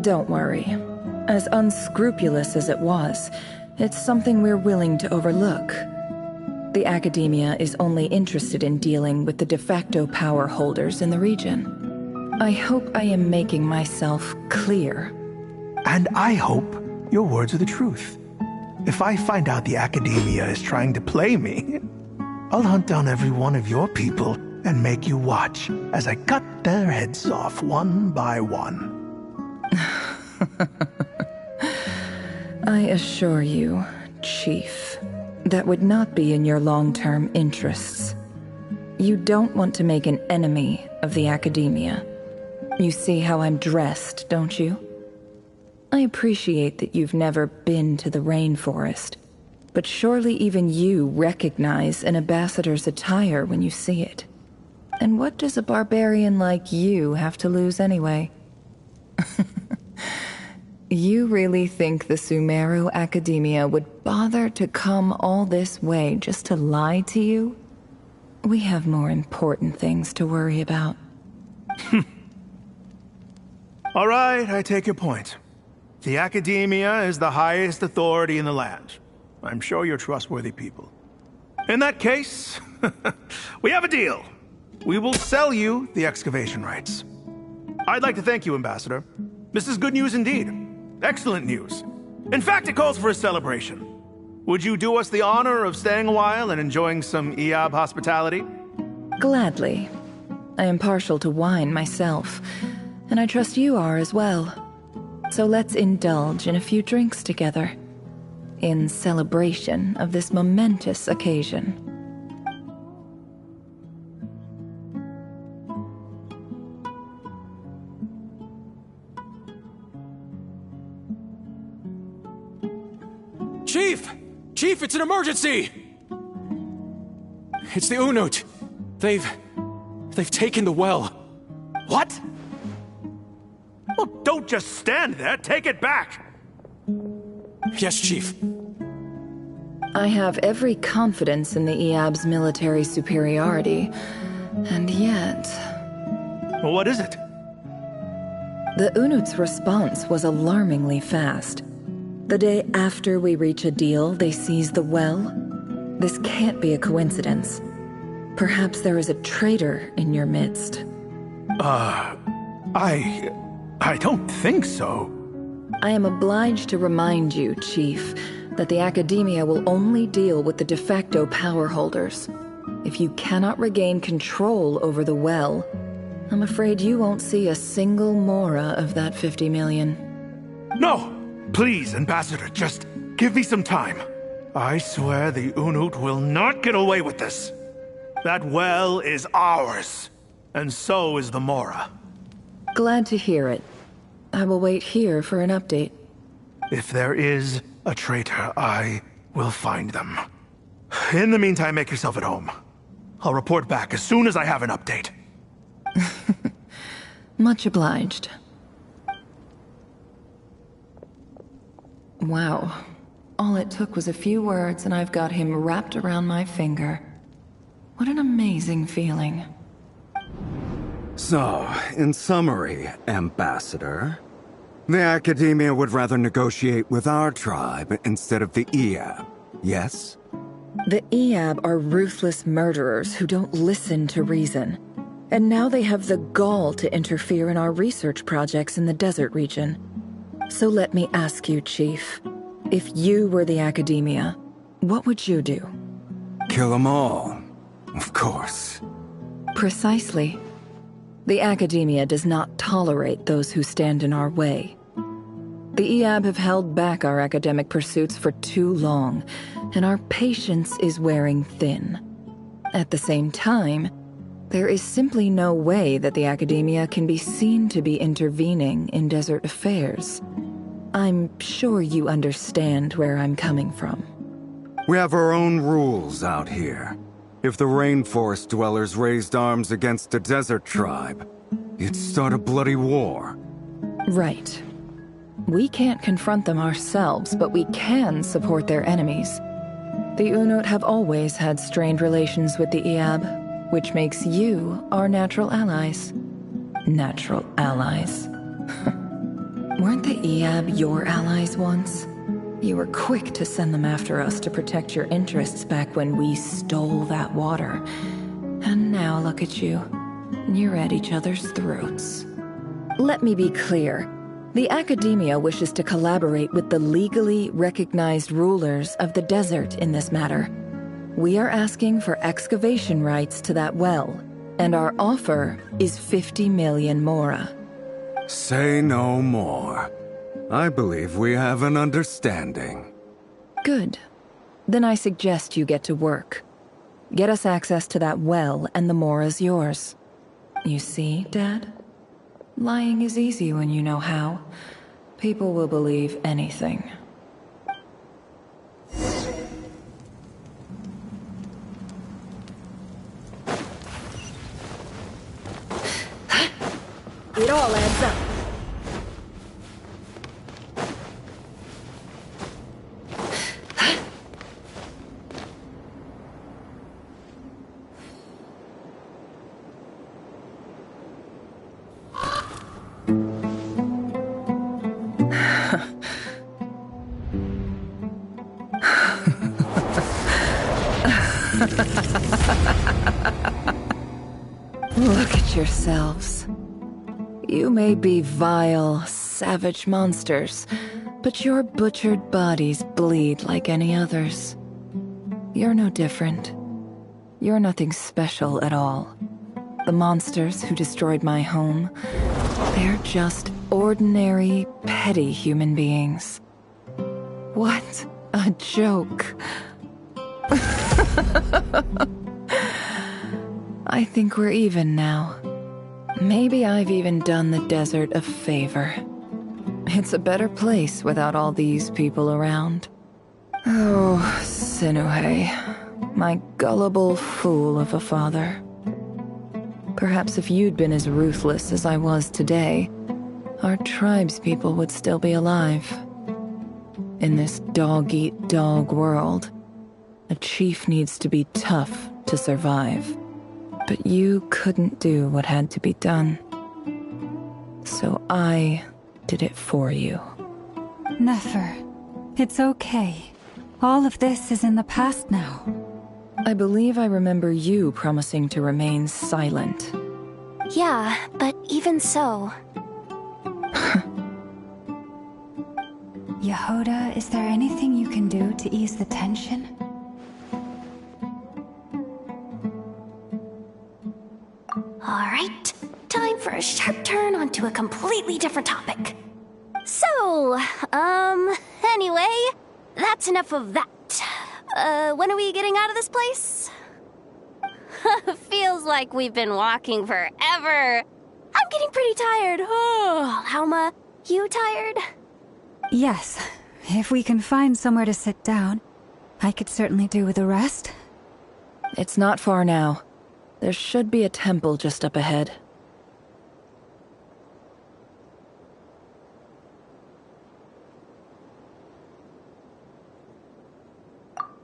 S4: Don't worry. As unscrupulous as it was, it's something we're willing to overlook. The Academia is only interested in dealing with the de facto power holders in the region. I hope I am making myself clear.
S18: And I hope your words are the truth. If I find out the Academia is trying to play me, I'll hunt down every one of your people and make you watch as I cut their heads off one by one.
S4: I assure you, Chief, that would not be in your long-term interests. You don't want to make an enemy of the Academia. You see how I'm dressed, don't you? I appreciate that you've never been to the rainforest, but surely even you recognize an ambassador's attire when you see it. And what does a barbarian like you have to lose anyway? You really think the Sumeru Academia would bother to come all this way just to lie to you? We have more important things to worry about.
S18: All right, I take your point. The Academia is the highest authority in the land. I'm sure you're trustworthy people. In that case, we have a deal. We will sell you the excavation rights. I'd like to thank you, Ambassador. This is good news indeed. Excellent news. In fact, it calls for a celebration. Would you do us the honor of staying a while and enjoying some Iab hospitality?
S4: Gladly. I am partial to wine myself, and I trust you are as well. So let's indulge in a few drinks together, in celebration of this momentous occasion.
S1: Chief! Chief, it's an emergency! It's the Unut. They've taken the well.
S18: What? Well, don't just stand there. Take it back.
S1: Yes, Chief.
S4: I have every confidence in the Iab's military superiority, and yet...
S18: Well, what is it?
S4: The Unut's response was alarmingly fast. The day after we reach a deal, they seize the well. This can't be a coincidence. Perhaps there is a traitor in your midst.
S18: I don't think so.
S4: I am obliged to remind you, Chief, that the Academia will only deal with the de facto power holders. If you cannot regain control over the well, I'm afraid you won't see a single mora of that 50 million.
S18: No! Please, Ambassador, just give me some time. I swear the Unut will not get away with this. That well is ours, and so is the mora.
S4: Glad to hear it. I will wait here for an update.
S18: If there is a traitor, I will find them. In the meantime, make yourself at home. I'll report back as soon as I have an update.
S4: Much obliged. Wow. All it took was a few words and I've got him wrapped around my finger. What an amazing feeling.
S11: So, in summary, Ambassador, the Academia would rather negotiate with our tribe instead of the Iab, yes?
S4: The Iab are ruthless murderers who don't listen to reason. And now they have the gall to interfere in our research projects in the desert region. So let me ask you, Chief, if you were the Academia, what would you do?
S11: Kill them all, of course.
S4: Precisely. The Academia does not tolerate those who stand in our way. The Iab have held back our academic pursuits for too long, and our patience is wearing thin. At the same time, there is simply no way that the Academia can be seen to be intervening in desert affairs. I'm sure you understand where I'm coming from.
S11: We have our own rules out here. If the rainforest dwellers raised arms against a desert tribe, you'd start a bloody war.
S4: Right. We can't confront them ourselves, but we can support their enemies. The Unut have always had strained relations with the Iab, which makes you our natural allies. Natural allies. Weren't the Iab your allies once? You were quick to send them after us to protect your interests back when we stole that water. And now look at you. You're at each other's throats. Let me be clear. The Academia wishes to collaborate with the legally recognized rulers of the desert in this matter. We are asking for excavation rights to that well, And our offer is 50 million mora.
S11: Say no more. I believe we have an understanding.
S4: Good. Then I suggest you get to work. Get us access to that well, and the mora's yours. You see, Dad? Lying is easy when you know how. People will believe anything.
S5: It all adds up.
S4: Look at yourselves. You may be vile, savage monsters, but your butchered bodies bleed like any others. You're no different. You're nothing special at all. The monsters who destroyed my home, they're just ordinary, petty human beings. What a joke. I think we're even now. Maybe I've even done the desert a favor. It's a better place without all these people around. Oh, Sinuhe, my gullible fool of a father. Perhaps if you'd been as ruthless as I was today, our tribespeople would still be alive. In this dog-eat-dog world, a chief needs to be tough to survive. But you couldn't do what had to be done. So I did it for you.
S7: Nefer, it's okay. All of this is in the past now.
S4: I believe I remember you promising to remain silent.
S3: Yeah, but even so...
S7: Yehoda, is there anything you can do to ease the tension?
S3: Alright, time for a sharp turn onto a completely different topic. So, anyway, that's enough of that. When are we getting out of this place? Feels like we've been walking forever. I'm getting pretty tired. Oh, Halma, you tired?
S7: Yes, if we can find somewhere to sit down, I could certainly do with a rest.
S4: It's not far now. There should be a temple just up ahead.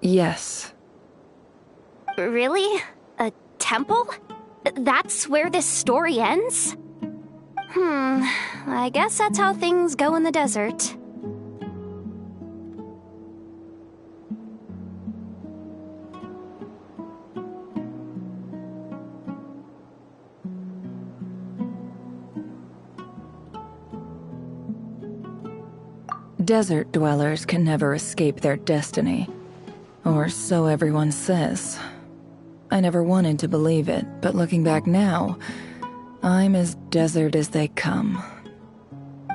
S4: Yes.
S3: Really? A temple? That's where this story ends? I guess that's how things go in the desert.
S4: Desert dwellers can never escape their destiny. Or so everyone says. I never wanted to believe it, but looking back now, I'm as desert as they come.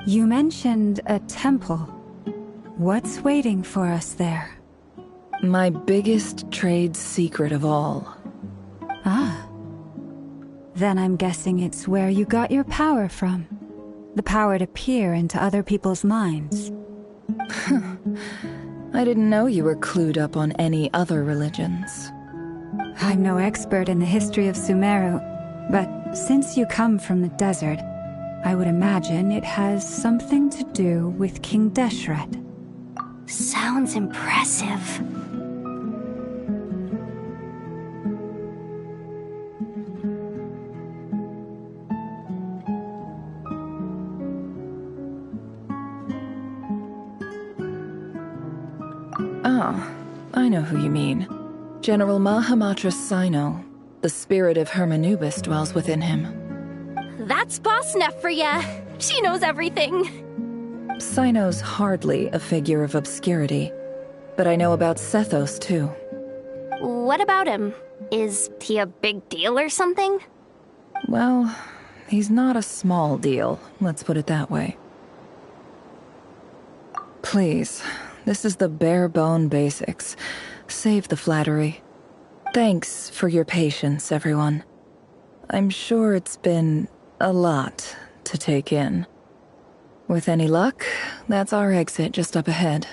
S7: You mentioned a temple. What's waiting for us there?
S4: My biggest trade secret of all.
S7: Ah. Then I'm guessing it's where you got your power from. The power to peer into other people's minds.
S4: I didn't know you were clued up on any other religions.
S7: I'm no expert in the history of Sumeru, but since you come from the desert, I would imagine it has something to do with King Deshret.
S3: Sounds impressive.
S4: Ah, I know who you mean. General Mahamatra Sino. The spirit of Hermanubis dwells within him.
S3: That's Boss Neff for ya. She knows everything.
S4: Sino's hardly a figure of obscurity, but I know about Sethos too.
S3: What about him? Is he a big deal or something?
S4: Well, he's not a small deal, let's put it that way. Please, this is the bare-bone basics. Save the flattery. Thanks for your patience, everyone. I'm sure it's been a lot to take in. With any luck, that's our exit just up ahead.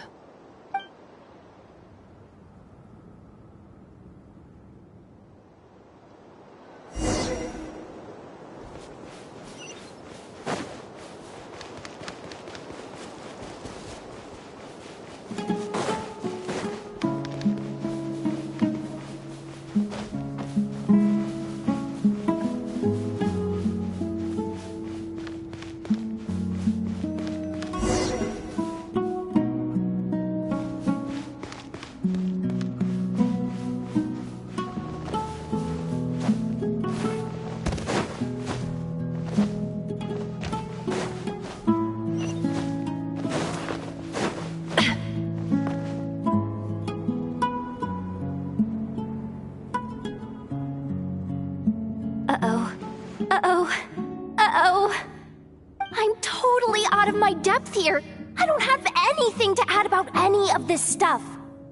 S3: I'm totally out of my depth here. I don't have anything to add about any of this stuff.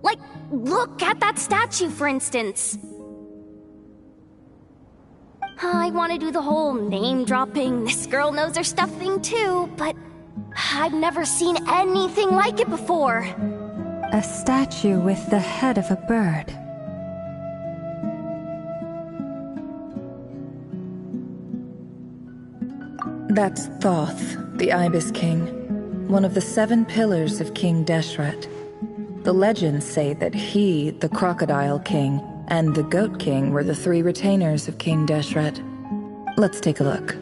S3: Like, look at that statue, for instance. I want to do the whole name-dropping, this girl knows her stuff thing too, but I've never seen anything like it before.
S7: A statue with the head of a bird.
S4: That's Thoth, the Ibis King, one of the 7 pillars of King Deshret. The legends say that he, the Crocodile King, and the Goat King were the 3 retainers of King Deshret. Let's take a look.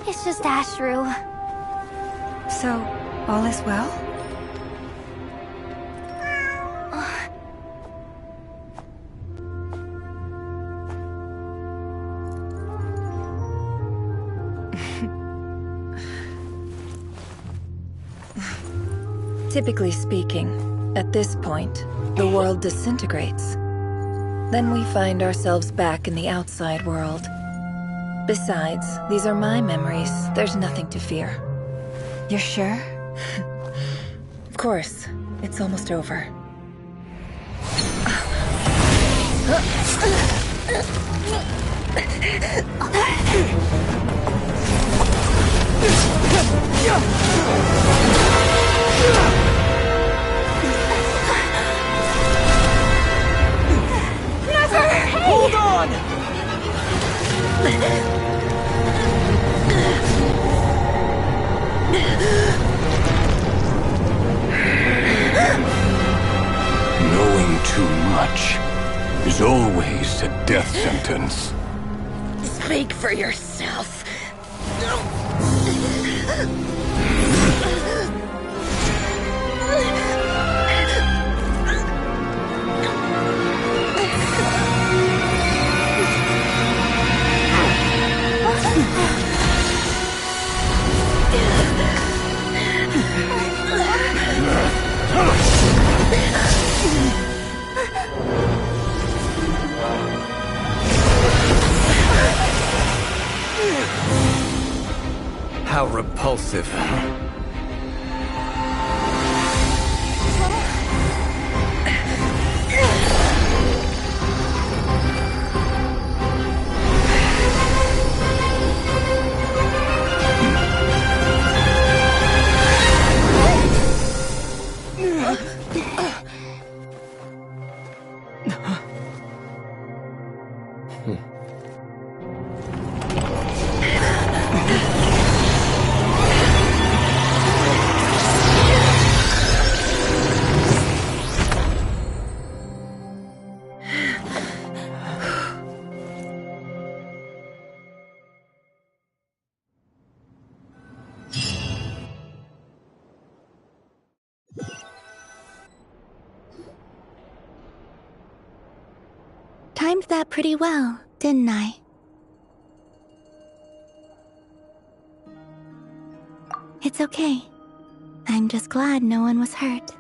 S3: It's just Ashru.
S7: So, all is well?
S4: Typically speaking, at this point, the world disintegrates. Then we find ourselves back in the outside world. Besides, these are my memories. There's nothing to fear.
S7: You're sure?
S4: Of course. It's almost over.
S2: Never! Hold on!
S9: Knowing too much is always a death sentence.
S4: Speak for yourself.
S19: How repulsive.
S17: timed that pretty well, didn't I? It's okay. I'm just glad no one was hurt.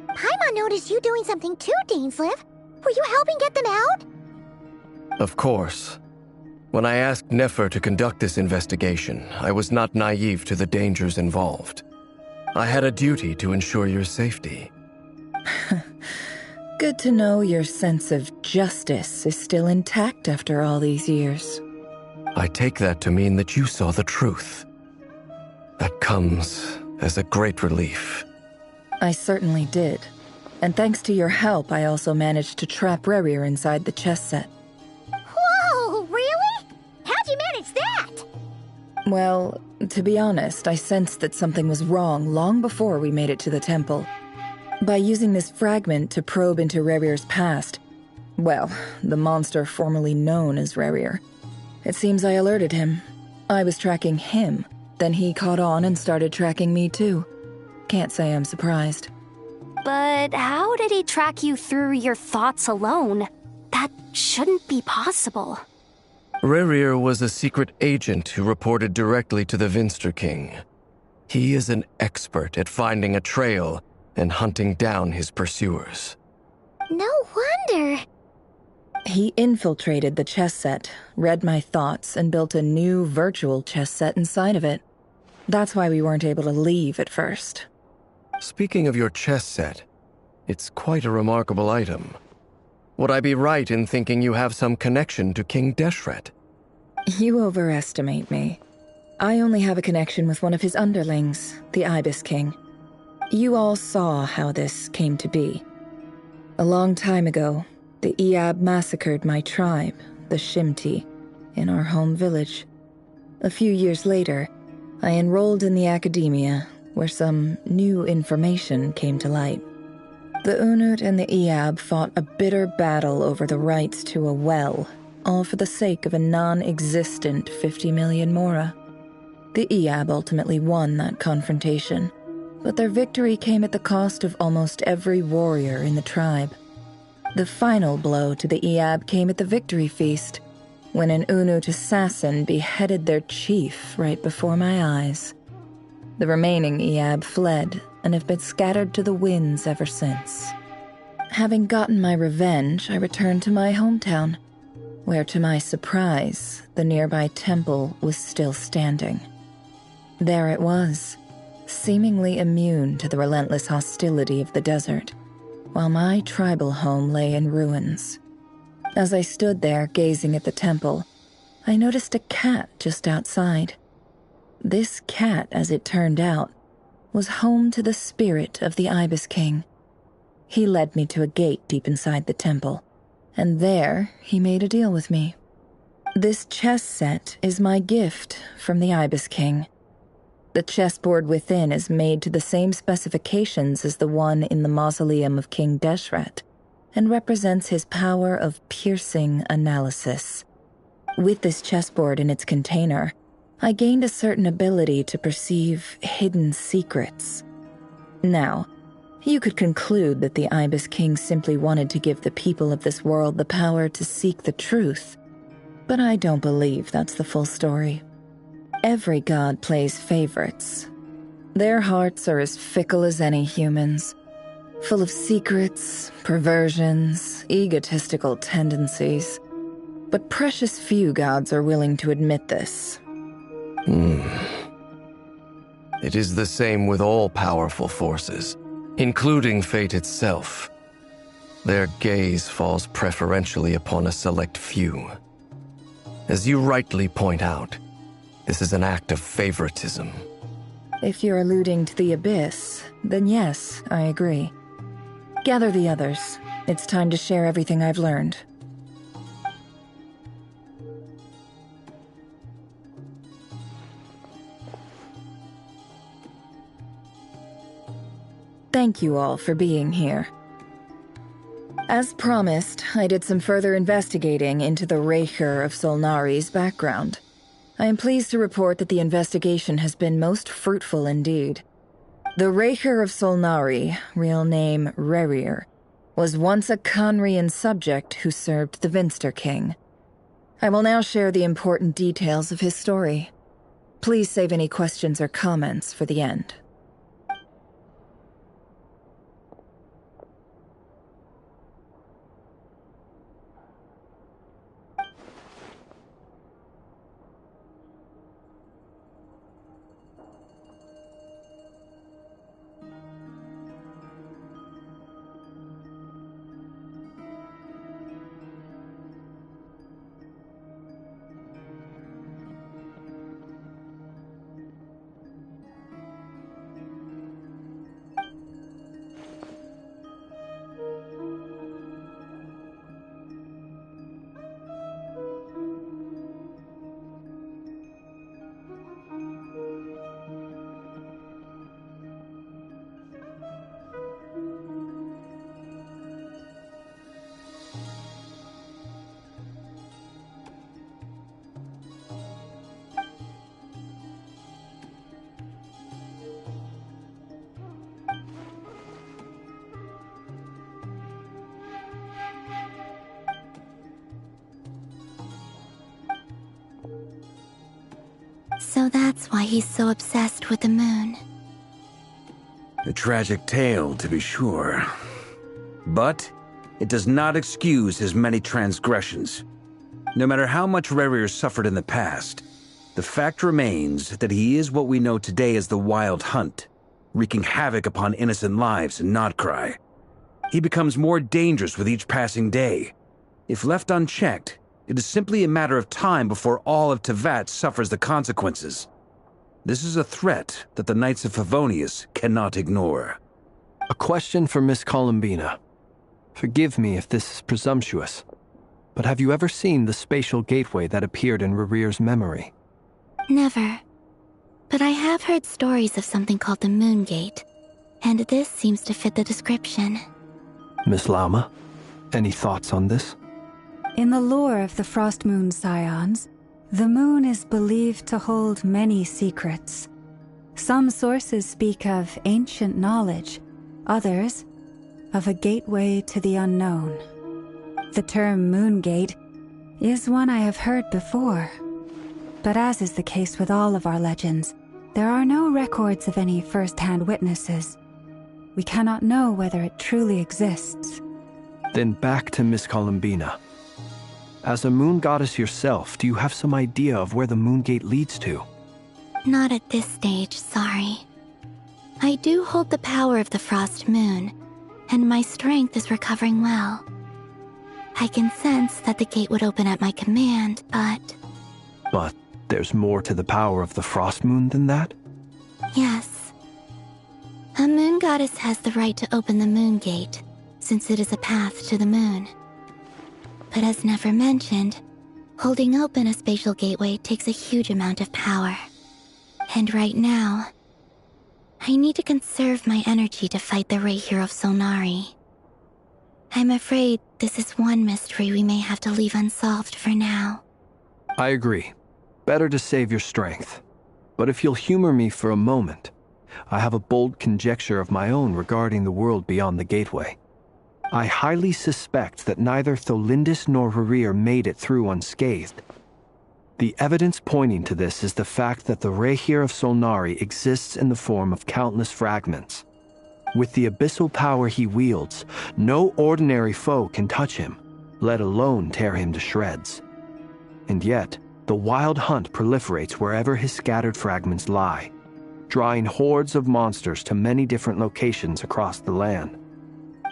S20: Paimon noticed you doing something too, Dainsleif. Were you helping get them out?
S19: Of course. When I asked Nefer to conduct this investigation, I was not naive to the dangers involved. I had a duty to ensure your safety.
S4: Good to know your sense of justice is still intact after all these years.
S19: I take that to mean that you saw the truth. That comes as a great relief.
S4: I certainly did. And thanks to your help, I also managed to trap Rerir inside the chess set.
S20: Whoa, really? How'd you manage that?
S4: Well, to be honest, I sensed that something was wrong long before we made it to the temple. By using this fragment to probe into Rerir's past, well, the monster formerly known as Rerir, it seems I alerted him. I was tracking him, then he caught on and started tracking me too. Can't say I'm surprised.
S3: But how did he track you through your thoughts alone? That shouldn't be possible.
S19: Rerir was a secret agent who reported directly to the Vinster King. He is an expert at finding a trail and hunting down his pursuers.
S20: No wonder.
S4: He infiltrated the chess set, read my thoughts, and built a new virtual chess set inside of it. That's why we weren't able to leave at first.
S19: Speaking of your chess set, it's quite a remarkable item. Would I be right in thinking you have some connection to King Deshret?
S4: You overestimate me. I only have a connection with one of his underlings, the Ibis King. You all saw how this came to be. A long time ago, the Iab massacred my tribe, the Shimti, in our home village. A few years later, I enrolled in the academia, where some new information came to light. The Unut and the Iab fought a bitter battle over the rights to a well, all for the sake of a non-existent 50 million mora. The Iab ultimately won that confrontation, but their victory came at the cost of almost every warrior in the tribe. The final blow to the Iab came at the victory feast, when an Unut assassin beheaded their chief right before my eyes. The remaining Iab fled and have been scattered to the winds ever since. Having gotten my revenge, I returned to my hometown, where to my surprise, the nearby temple was still standing. There it was, seemingly immune to the relentless hostility of the desert, while my tribal home lay in ruins. As I stood there gazing at the temple, I noticed a cat just outside. This cat, as it turned out, was home to the spirit of the Ibis King. He led me to a gate deep inside the temple, and there he made a deal with me. This chess set is my gift from the Ibis King. The chessboard within is made to the same specifications as the one in the mausoleum of King Deshret, and represents his power of piercing analysis. With this chessboard in its container, I gained a certain ability to perceive hidden secrets. Now, you could conclude that the Ibis King simply wanted to give the people of this world the power to seek the truth, but I don't believe that's the full story. Every god plays favorites. Their hearts are as fickle as any human's, full of secrets, perversions, egotistical tendencies. But precious few gods are willing to admit this.
S19: It is the same with all powerful forces, including fate itself. Their gaze falls preferentially upon a select few. As you rightly point out, this is an act of favoritism.
S4: If you're alluding to the Abyss, then yes, I agree. Gather the others. It's time to share everything I've learned. Thank you all for being here. As promised, I did some further investigating into the Reicher of Solnari's background. I am pleased to report that the investigation has been most fruitful indeed. The Reicher of Solnari, real name Rerir, was once a Conrian subject who served the Vinster King. I will now share the important details of his story. Please save any questions or comments for the end.
S17: So that's why he's so obsessed with the moon.
S21: A tragic tale, to be sure. But it does not excuse his many transgressions. No matter how much Rerir suffered in the past, the fact remains that he is what we know today as the Wild Hunt, wreaking havoc upon innocent lives in Nod Krai. He becomes more dangerous with each passing day. If left unchecked, it is simply a matter of time before all of Teyvat suffers the consequences. This is a threat that the Knights of Favonius cannot ignore.
S22: A question for Miss Columbina. Forgive me if this is presumptuous, but have you ever seen the spatial gateway that appeared in Rerir's memory?
S17: Never. But I have heard stories of something called the Moon Gate, and this seems to fit the description.
S22: Miss Lama, any thoughts on this?
S7: In the lore of the Frost Moon Scions, the moon is believed to hold many secrets. Some sources speak of ancient knowledge, others of a gateway to the unknown. The term Moon Gate is one I have heard before, but as is the case with all of our legends, there are no records of any first-hand witnesses. We cannot know whether it truly exists.
S22: Then back to Miss Columbina. As a moon goddess yourself, do you have some idea of where the Moon Gate leads to?
S17: Not at this stage, sorry. I do hold the power of the Frost Moon, and my strength is recovering well. I can sense that the gate would open at my command, but...
S22: But there's more to the power of the Frost Moon than that?
S17: Yes. A moon goddess has the right to open the Moon Gate, since it is a path to the moon. But as never mentioned, holding open a spatial gateway takes a huge amount of power. And right now, I need to conserve my energy to fight the Reihir of Solnari. I'm afraid this is one mystery we may have to leave unsolved for now.
S22: I agree. Better to save your strength. But if you'll humor me for a moment, I have a bold conjecture of my own regarding the world beyond the gateway. I highly suspect that neither Tholindis nor Rerir made it through unscathed. The evidence pointing to this is the fact that the Reihir of Solnari exists in the form of countless fragments. With the abyssal power he wields, no ordinary foe can touch him, let alone tear him to shreds. And yet, the Wild Hunt proliferates wherever his scattered fragments lie, drawing hordes of monsters to many different locations across the land.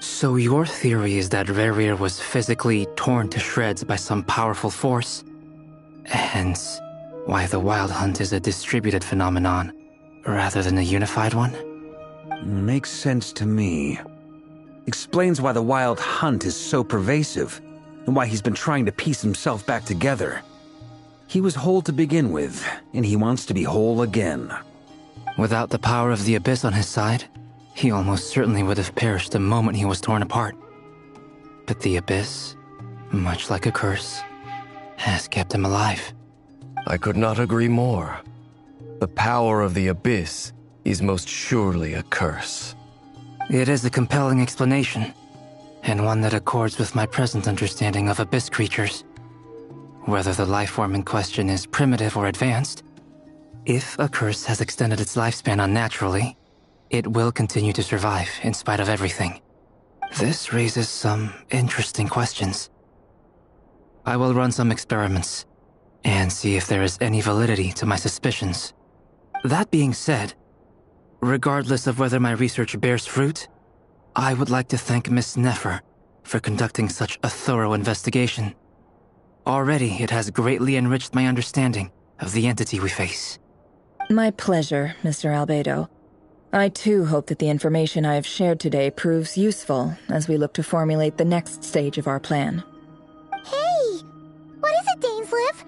S23: So your theory is that Rerir was physically torn to shreds by some powerful force? Hence, why the Wild Hunt is a distributed phenomenon, rather than a unified one?
S21: Makes sense to me. Explains why the Wild Hunt is so pervasive, and why he's been trying to piece himself back together. He was whole to begin with, and he wants to be whole again.
S23: Without the power of the Abyss on his side, he almost certainly would have perished the moment he was torn apart. But the Abyss, much like a curse, has kept him alive.
S19: I could not agree more. The power of the Abyss is most surely a curse.
S23: It is a compelling explanation. and one that accords with my present understanding of abyss creatures. Whether the life form in question is primitive or advanced, if a curse has extended its lifespan unnaturally, it will continue to survive in spite of everything. This raises some interesting questions. I will run some experiments and see if there is any validity to my suspicions. That being said, regardless of whether my research bears fruit, I would like to thank Miss Nefer for conducting such a thorough investigation. Already, it has greatly enriched my understanding of the entity we face.
S4: My pleasure, Mr. Albedo. I too hope that the information I have shared today proves useful as we look to formulate the next stage of our plan.
S20: Hey! What is it, Dainsleif?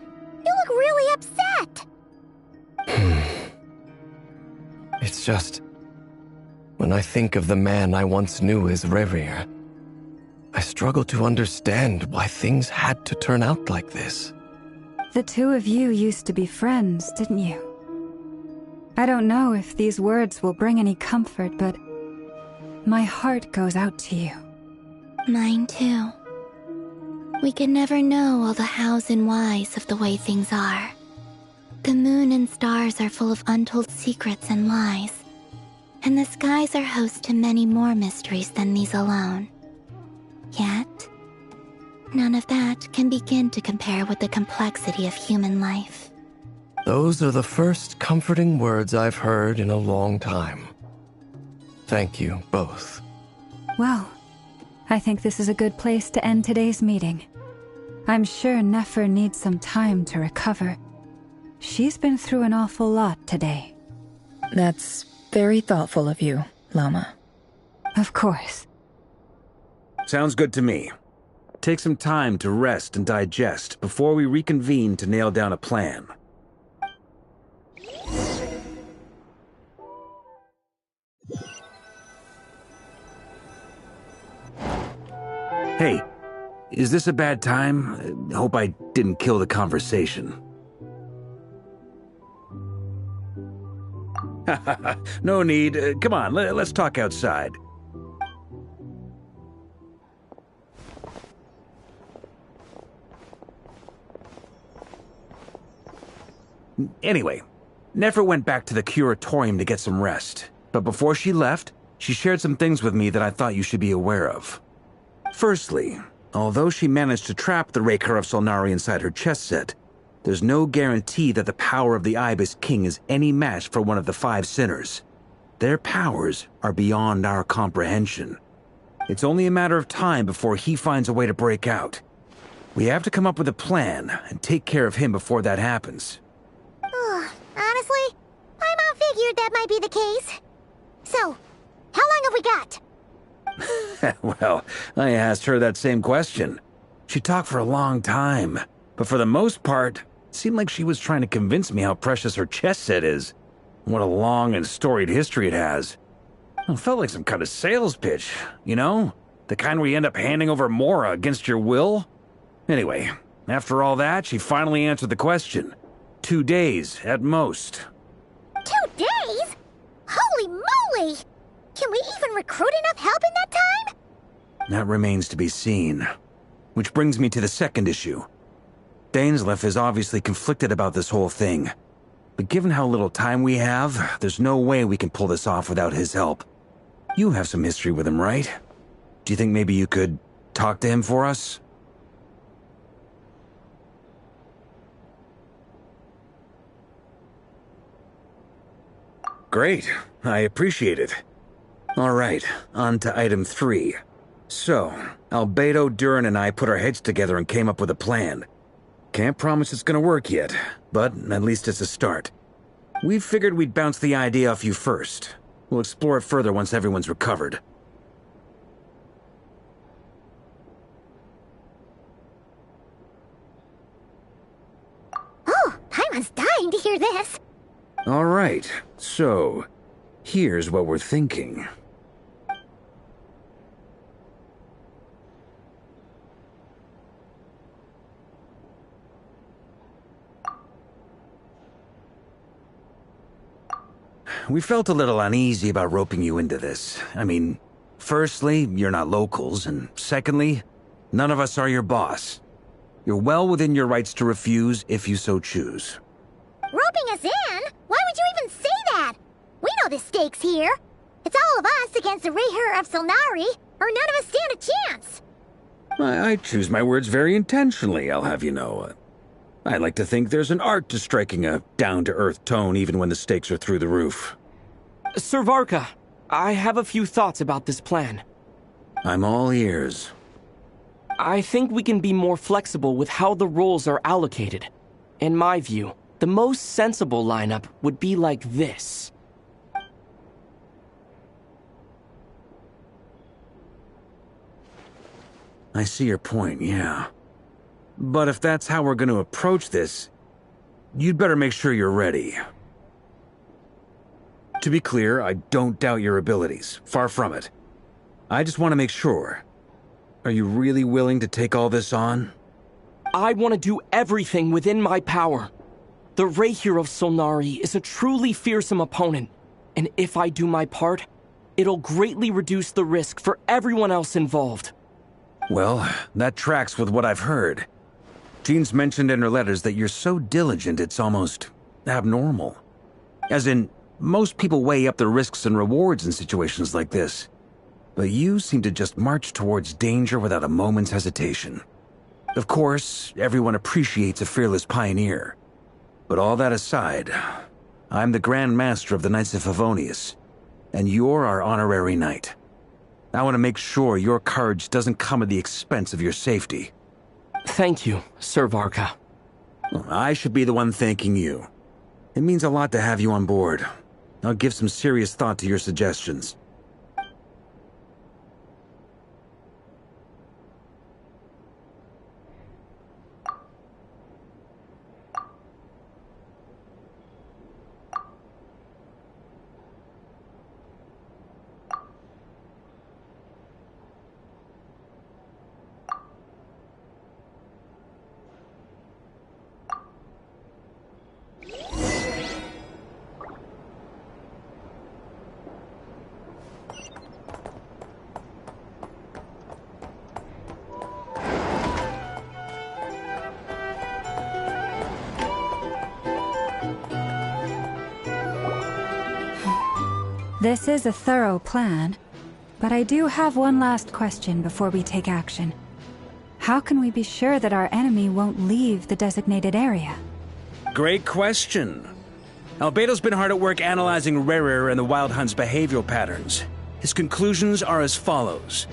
S20: You look really upset!
S19: It's just... when I think of the man I once knew as Rerir, I struggle to understand why things had to turn out like this.
S7: The two of you used to be friends, didn't you? I don't know if these words will bring any comfort, but my heart goes out to you.
S17: Mine too. We can never know all the hows and whys of the way things are. The moon and stars are full of untold secrets and lies, and the skies are host to many more mysteries than these alone. Yet, none of that can begin to compare with the complexity of human life.
S19: Those are the first comforting words I've heard in a long time. Thank you, both.
S7: Well, I think this is a good place to end today's meeting. I'm sure Nefer needs some time to recover. She's been through an awful lot today.
S4: That's very thoughtful of you, Lama.
S7: Of course.
S21: Sounds good to me. Take some time to rest and digest before we reconvene to nail down a plan. Hey, is this a bad time? Hope I didn't kill the conversation. No need. Come on, let's talk outside. Anyway, Nefer went back to the curatorium to get some rest. But before she left, she shared some things with me that I thought you should be aware of. Firstly, although she managed to trap the Raker of Solnari inside her chest set, there's no guarantee that the power of the Ibis King is any match for one of the 5 sinners. Their powers are beyond our comprehension. It's only a matter of time before he finds a way to break out. We have to come up with a plan and take care of him before that happens.
S20: Honestly, my mom figured that might be the case. So, how long have we got?
S21: Well, I asked her that same question. She talked for a long time, but for the most part, it seemed like she was trying to convince me how precious her chess set is. What a long and storied history it has. It felt like some kind of sales pitch, you know? The kind where you end up handing over Mora against your will? Anyway, after all that, she finally answered the question. 2 days, at most.
S20: 2 days? Holy moly! Can we even recruit enough help in that time?
S21: That remains to be seen. Which brings me to the second issue. Dainsleif is obviously conflicted about this whole thing. But given how little time we have, there's no way we can pull this off without his help. You have some history with him, right? Do you think maybe you could talk to him for us? Great. I appreciate it. All right, on to item 3. So, Albedo, Durin, and I put our heads together and came up with a plan. Can't promise it's gonna work yet, but at least it's a start. We figured we'd bounce the idea off you first. We'll explore it further once everyone's recovered.
S20: Oh, Paimon's dying to hear this.
S21: All right, so here's what we're thinking. We felt a little uneasy about roping you into this. I mean, Firstly, you're not locals, and secondly, none of us are your boss. You're well within your rights to refuse if you so choose.
S20: Roping us in? Why would you even say that? We know the stakes here. It's all of us against the Rayher of Solnari, or none of us stand a chance.
S21: I choose my words very intentionally, I'll have you know. I like to think there's an art to striking a down-to-earth tone even when the stakes are through the roof.
S2: Sir Varka, I have a few thoughts about this plan.
S21: I'm all ears.
S2: I think we can be more flexible with how the roles are allocated. In my view, the most sensible lineup would be like this.
S21: I see your point, yeah. But if that's how we're going to approach this, you'd better make sure you're ready. To be clear, I don't doubt your abilities. Far from it. I just want to make sure. Are you really willing to take all this on?
S2: I want to do everything within my power. The Rayher of Solnari is a truly fearsome opponent, and if I do my part, it'll greatly reduce the risk for everyone else involved.
S21: Well, that tracks with what I've heard. Jean's mentioned in her letters that you're so diligent it's almost abnormal. As in, most people weigh up the risks and rewards in situations like this. But you seem to just march towards danger without a moment's hesitation. Of course, everyone appreciates a fearless pioneer. But all that aside, I'm the Grand Master of the Knights of Favonius, and you're our honorary knight. I want to make sure your courage doesn't come at the expense of your safety.
S2: Thank you, Sir Varka.
S21: Well, I should be the one thanking you. It means a lot to have you on board. I'll give some serious thought to your suggestions.
S7: This is a thorough plan, but I do have one last question before we take action. How can we be sure that our enemy won't leave the designated area?
S21: Great question. Albedo's been hard at work analyzing Rayher and the Wild Hunt's behavioral patterns. His conclusions are as follows.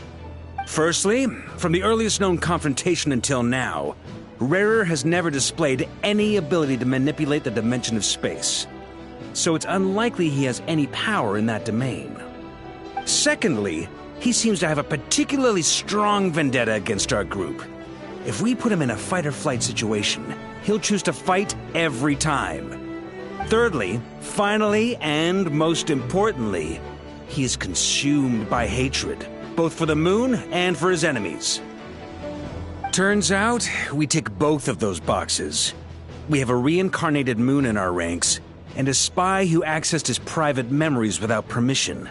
S21: Firstly, from the earliest known confrontation until now, Rayher has never displayed any ability to manipulate the dimension of space. So it's unlikely he has any power in that domain. Secondly, he seems to have a particularly strong vendetta against our group. If we put him in a fight-or-flight situation, he'll choose to fight every time. Thirdly, finally, and most importantly, he is consumed by hatred, both for the moon and for his enemies. Turns out, we tick both of those boxes. We have a reincarnated moon in our ranks, and a spy who accessed his private memories without permission.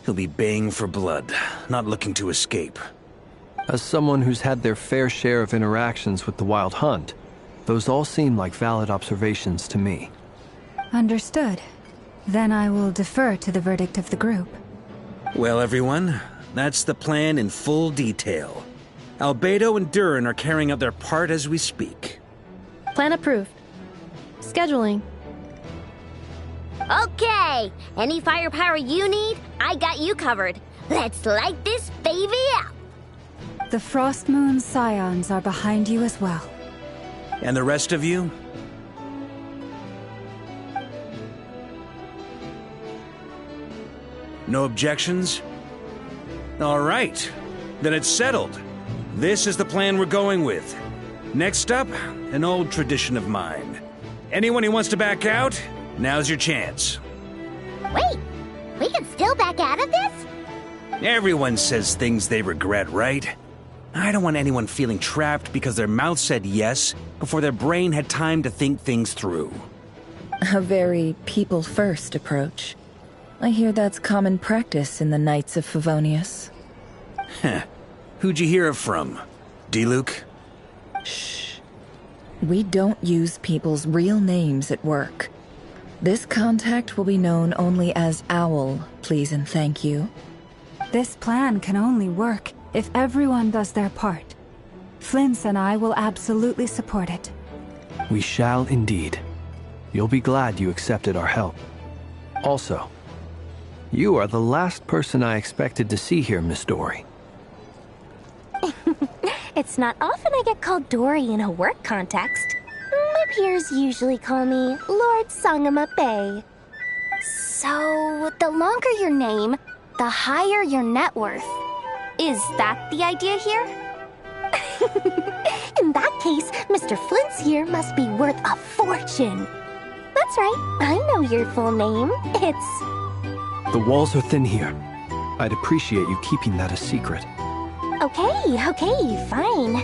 S21: He'll be baying for blood, not looking to escape.
S22: As someone who's had their fair share of interactions with the Wild Hunt, those all seem like valid observations to me.
S7: Understood. Then I will defer to the verdict of the group.
S21: Well, everyone, that's the plan in full detail. Albedo and Durin are carrying out their part as we speak.
S6: Plan approved. Scheduling.
S20: Okay, any firepower you need, I got you covered. Let's light this baby up.
S7: The Frost Moon Scions are behind you as well.
S21: And the rest of you? No objections? All right, then it's settled. This is the plan we're going with. Next up, an old tradition of mine. Anyone who wants to back out, now's your chance.
S20: Wait, we can still back out of this?
S21: Everyone says things they regret, right? I don't want anyone feeling trapped because their mouth said yes before their brain had time to think things through.
S4: A very people-first approach. I hear that's common practice in the Knights of Favonius.
S21: Heh. Who'd you hear it from? D-Luke?
S4: Shh. We don't use people's real names at work. This contact will be known only as Owl, please and thank you.
S7: This plan can only work if everyone does their part. Flint's and I will absolutely support it.
S22: We shall indeed. You'll be glad you accepted our help. Also, you are the last person I expected to see here, Miss Dory.
S3: It's not often I get called Dory in a work context. My peers usually call me Lord Sangama Bay. So, the longer your name, the higher your net worth. Is that the idea here? In that case, Mr. Flint's here must be worth a fortune. That's right, I know your full name. It's...
S22: The walls are thin here. I'd appreciate you keeping that a secret.
S3: Okay, fine.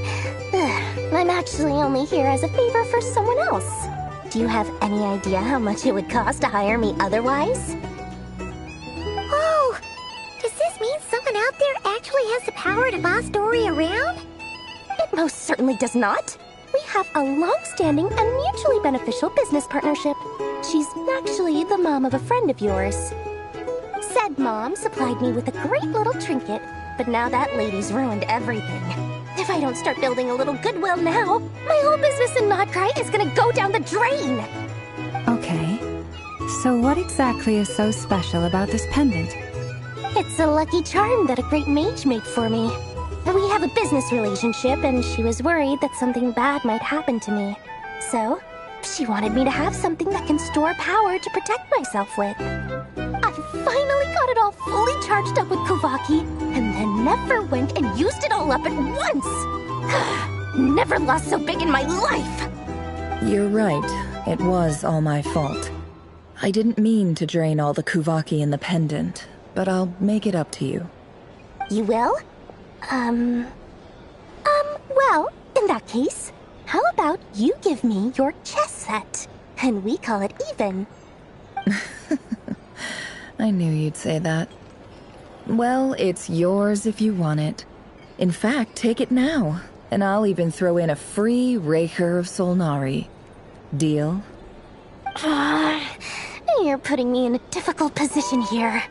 S3: I'm actually only here as a favor for someone else. Do you have any idea how much it would cost to hire me otherwise?
S20: Oh! Does this mean someone out there actually has the power to boss Dory around?
S3: It most certainly does not. We have a long-standing and mutually beneficial business partnership. She's actually the mom of a friend of yours. Said mom supplied me with a great little trinket, but now that lady's ruined everything. If I don't start building a little goodwill now, my whole business in Nod Krai is gonna go down the drain!
S7: Okay. So what exactly is so special about this pendant?
S3: It's a lucky charm that a great mage made for me. We have a business relationship, and she was worried that something bad might happen to me. So, she wanted me to have something that can store power to protect myself with. I finally got it all fully charged up with Kuvaki, and then never went and used it all up at once! Never lost so big in my life!
S4: You're right. It was all my fault. I didn't mean to drain all the Kuvaki in the pendant, but I'll make it up to you.
S3: You will? Well, in that case, how about you give me your chess set, and we call it even?
S4: I knew you'd say that. Well, it's yours if you want it. In fact, take it now, and I'll even throw in a free Raker of Solnari. Deal?
S3: You're putting me in a difficult position here.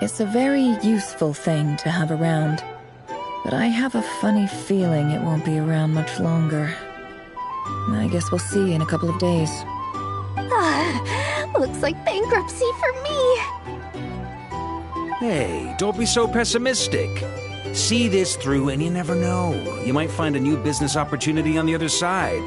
S4: It's a very useful thing to have around, but I have a funny feeling it won't be around much longer. I guess we'll see in a couple of days.
S3: Looks like bankruptcy for me.
S21: Hey, don't be so pessimistic. See this through and you never know. You might find a new business opportunity on the other side.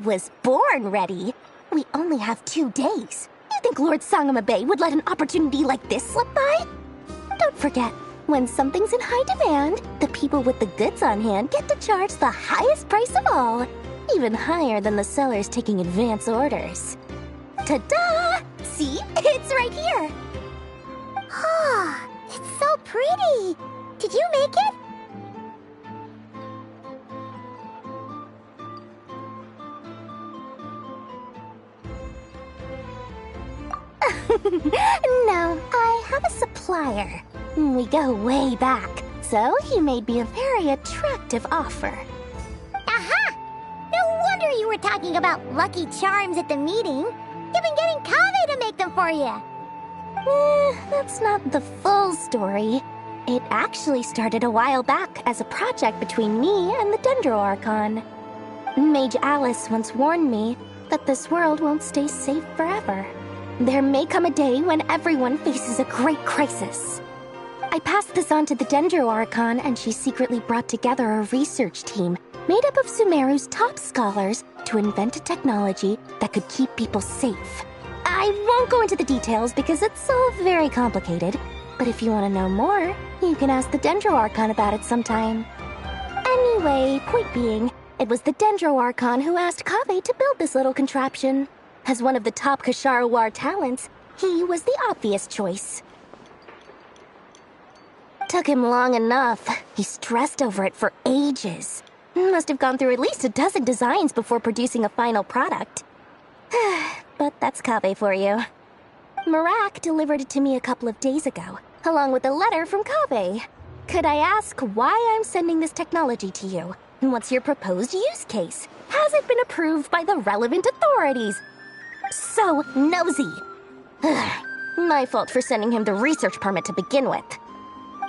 S3: Was born ready. We only have 2 days. You think Lord Sangama Bay would let an opportunity like this slip by? Don't forget, when something's in high demand, the people with the goods on hand get to charge the highest price of all, even higher than the sellers taking advance orders. Ta-da! See? It's right here!
S20: Ah, it's so pretty! Did you make it?
S3: No, I have a supplier. We go way back, so he made me a very attractive offer.
S20: Aha! No wonder you were talking about lucky charms at the meeting. You've been getting Kaveh to make them for you.
S3: That's not the full story. It actually started a while back as a project between me and the Dendro Archon. Mage Alice once warned me that this world won't stay safe forever. There may come a day when everyone faces a great crisis. I passed this on to the Dendro Archon, and she secretly brought together a research team made up of Sumeru's top scholars to invent a technology that could keep people safe. I won't go into the details because it's all very complicated, but if you want to know more, you can ask the Dendro Archon about it sometime. Anyway, point being, it was the Dendro Archon who asked Kaveh to build this little contraption. As one of the top Kashara War talents, he was the obvious choice. Took him long enough. He stressed over it for ages. Must have gone through at least a dozen designs before producing a final product. But that's Kaveh for you. Marak delivered it to me a couple of days ago, along with a letter from Kaveh. Could I ask why I'm sending this technology to you? And what's your proposed use case? Has it been approved by the relevant authorities? So nosy. My fault for sending him the research permit to begin with.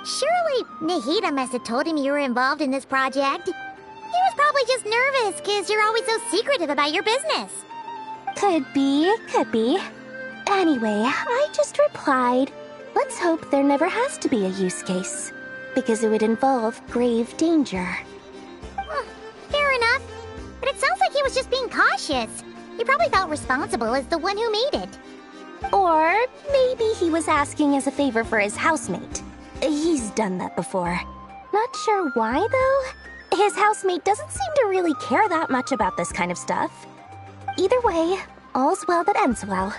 S20: Surely Nahida must have told him you were involved in this project. He was probably just nervous because you're always so secretive about your business.
S3: Could be. Anyway, I just replied, let's hope there never has to be a use case, because it would involve grave danger.
S20: Fair enough. But it sounds like he was just being cautious. He probably felt responsible as the one who made it.
S3: Or maybe he was asking as a favor for his housemate. He's done that before. Not sure why, though. His housemate doesn't seem to really care that much about this kind of stuff. Either way, all's well that ends well.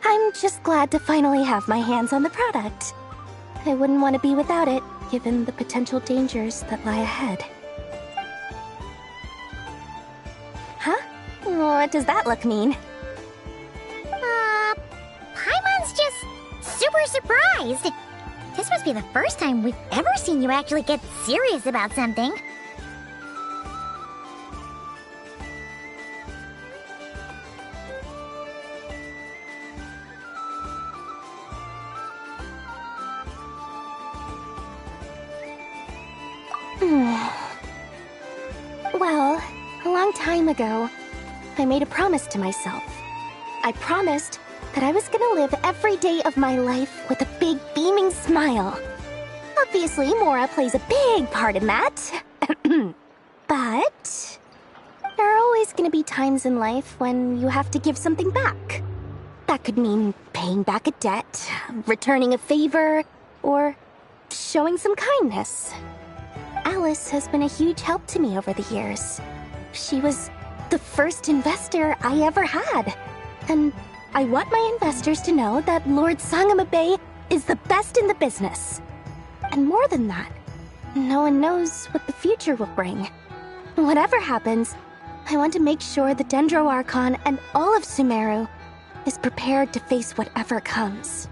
S3: I'm just glad to finally have my hands on the product. I wouldn't want to be without it, given the potential dangers that lie ahead. Huh? What does that look mean?
S20: Paimon's just super surprised. This must be the first time we've ever seen you actually get serious about something.
S3: Well, a long time ago, I made a promise to myself. I promised that I was gonna live every day of my life with a big beaming smile. Obviously, Mora plays a big part in that. But there are always gonna be times in life when you have to give something back. That could mean paying back a debt, returning a favor, or showing some kindness. Alice has been a huge help to me over the years. She was the first investor I ever had. And I want my investors to know that Lord Sangama Bay is the best in the business. And more than that, no one knows what the future will bring. Whatever happens, I want to make sure the Dendro Archon and all of Sumeru is prepared to face whatever comes.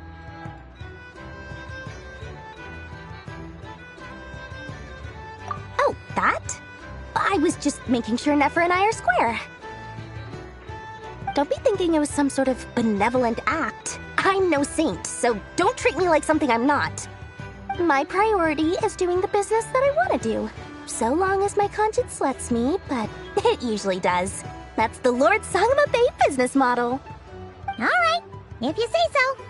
S3: Oh, that? I was just making sure Nefer and I are square. Don't be thinking it was some sort of benevolent act. I'm no saint, so don't treat me like something I'm not. My priority is doing the business that I want to do, so long as my conscience lets me, but it usually does. That's the Lord Sangama Bay business model.
S20: Alright, if you say so.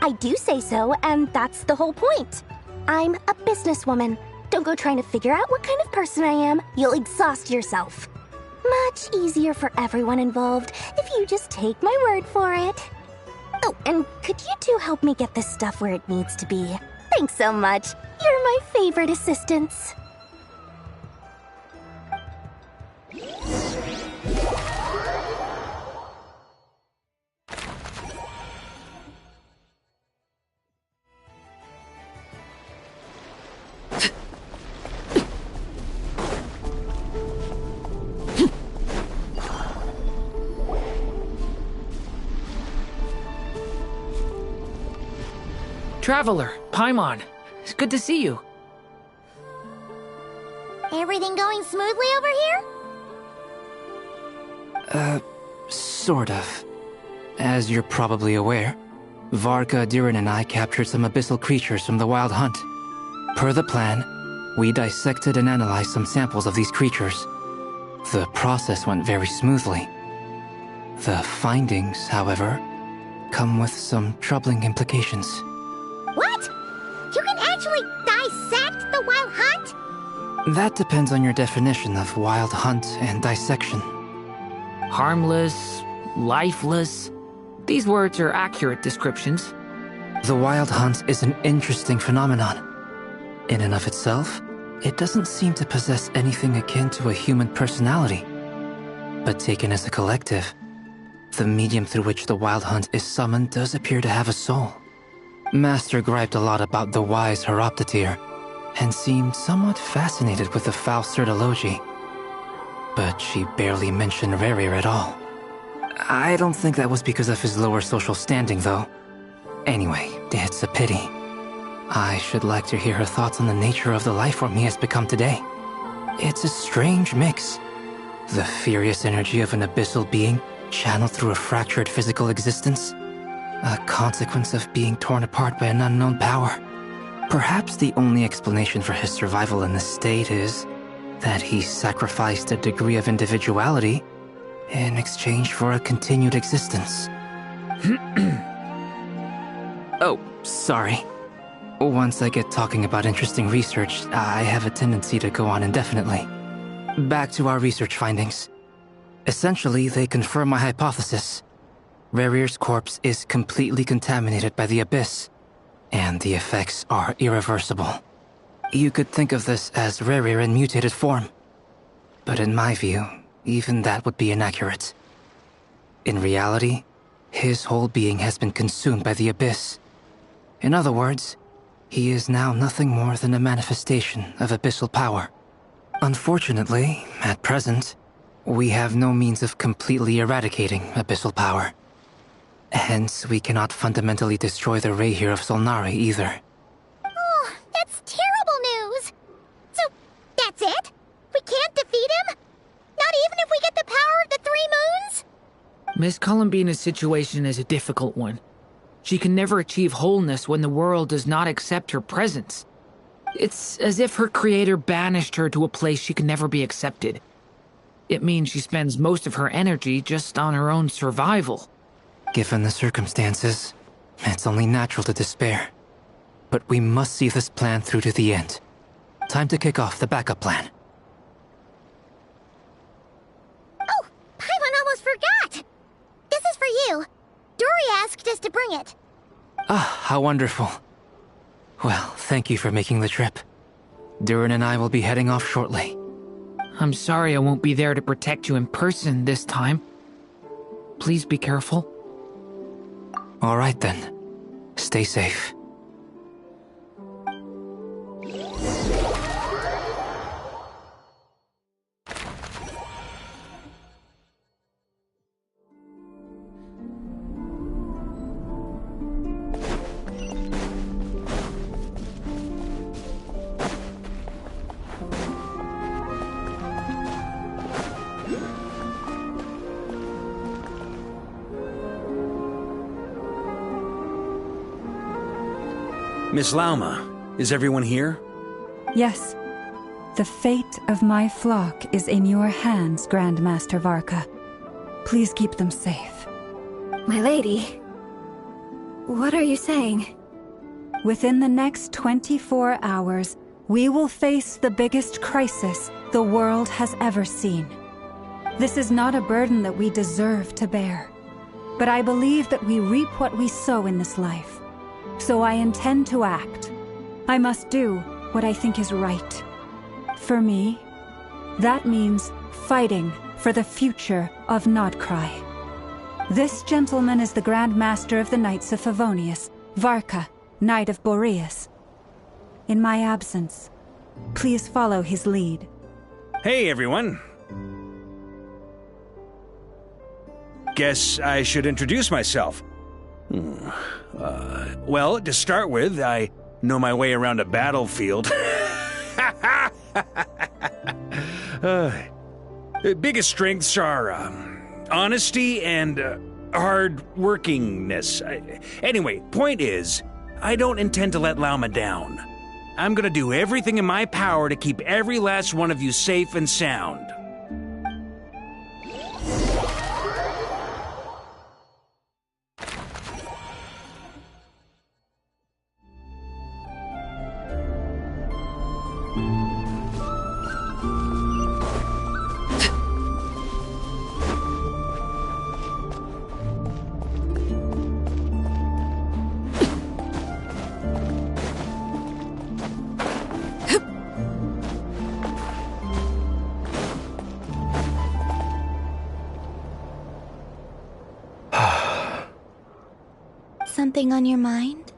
S3: I do say so, and that's the whole point. I'm a businesswoman. Don't go trying to figure out what kind of person I am. You'll exhaust yourself. Much easier for everyone involved if you just take my word for it. Oh, and could you two help me get this stuff where it needs to be? Thanks so much. You're my favorite assistants.
S8: Traveler, Paimon, it's good to see you.
S20: Everything going smoothly over here?
S23: Sort of. As you're probably aware, Varka, Durin, and I captured some abyssal creatures from the Wild Hunt. Per the plan, we dissected and analyzed some samples of these creatures. The process went very smoothly. The findings, however, come with some troubling implications.
S20: What? You can actually dissect the Wild Hunt?
S23: That depends on your definition of wild hunt and dissection.
S8: Harmless, lifeless. These words are accurate descriptions.
S23: The wild hunt is an interesting phenomenon. In and of itself, it doesn't seem to possess anything akin to a human personality. But taken as a collective, the medium through which the wild hunt is summoned does appear to have a soul. Master griped a lot about the wise Horoptetyr, and seemed somewhat fascinated with the foul Certology. But she barely mentioned Rerir at all. I don't think that was because of his lower social standing, though. Anyway, it's a pity. I should like to hear her thoughts on the nature of the life form he has become today. It's a strange mix. The furious energy of an abyssal being channeled through a fractured physical existence. A consequence of being torn apart by an unknown power. Perhaps the only explanation for his survival in this state is that he sacrificed a degree of individuality in exchange for a continued existence. Oh, sorry. Once I get talking about interesting research, I have a tendency to go on indefinitely. Back to our research findings. Essentially, they confirm my hypothesis. Rerir's corpse is completely contaminated by the Abyss, and the effects are irreversible. You could think of this as Rerir in mutated form. But in my view, even that would be inaccurate. In reality, his whole being has been consumed by the Abyss. In other words, he is now nothing more than a manifestation of abyssal power. Unfortunately, at present, we have no means of completely eradicating abyssal power. Hence, we cannot fundamentally destroy the Reihir of Solnari either.
S20: Oh, that's terrible news! So, that's it? We can't defeat him? Not even if we get the power of the Three Moons?
S8: Miss Columbina's situation is a difficult one. She can never achieve wholeness when the world does not accept her presence. It's as if her creator banished her to a place she can never be accepted. It means she spends most of her energy just on her own survival.
S23: Given the circumstances, it's only natural to despair. But we must see this plan through to the end. Time to kick off the backup plan.
S20: Oh, Paimon almost forgot! This is for you. Dory asked us to bring it.
S23: Ah, how wonderful. Well, thank you for making the trip. Durin and I will be heading off shortly.
S8: I'm sorry I won't be there to protect you in person this time. Please be careful.
S23: All right then. Stay safe.
S21: Miss Lauma, is everyone here?
S7: Yes. The fate of my flock is in your hands, Grandmaster Varka. Please keep them safe.
S3: My lady, what are you saying?
S7: Within the next 24 hours, we will face the biggest crisis the world has ever seen. This is not a burden that we deserve to bear, but I believe that we reap what we sow in this life. So I intend to act. I must do what I think is right. For me, that means fighting for the future of Nod Krai. This gentleman is the Grand Master of the Knights of Favonius, Varka, Knight of Boreas. In my absence, please follow his lead.
S21: Hey, everyone. Guess I should introduce myself. Well, to start with, I know my way around a battlefield. Biggest strengths are honesty and hard-workingness. Anyway, point is, I don't intend to let Lauma down. I'm gonna do everything in my power to keep every last one of you safe and sound.
S17: something on your mind?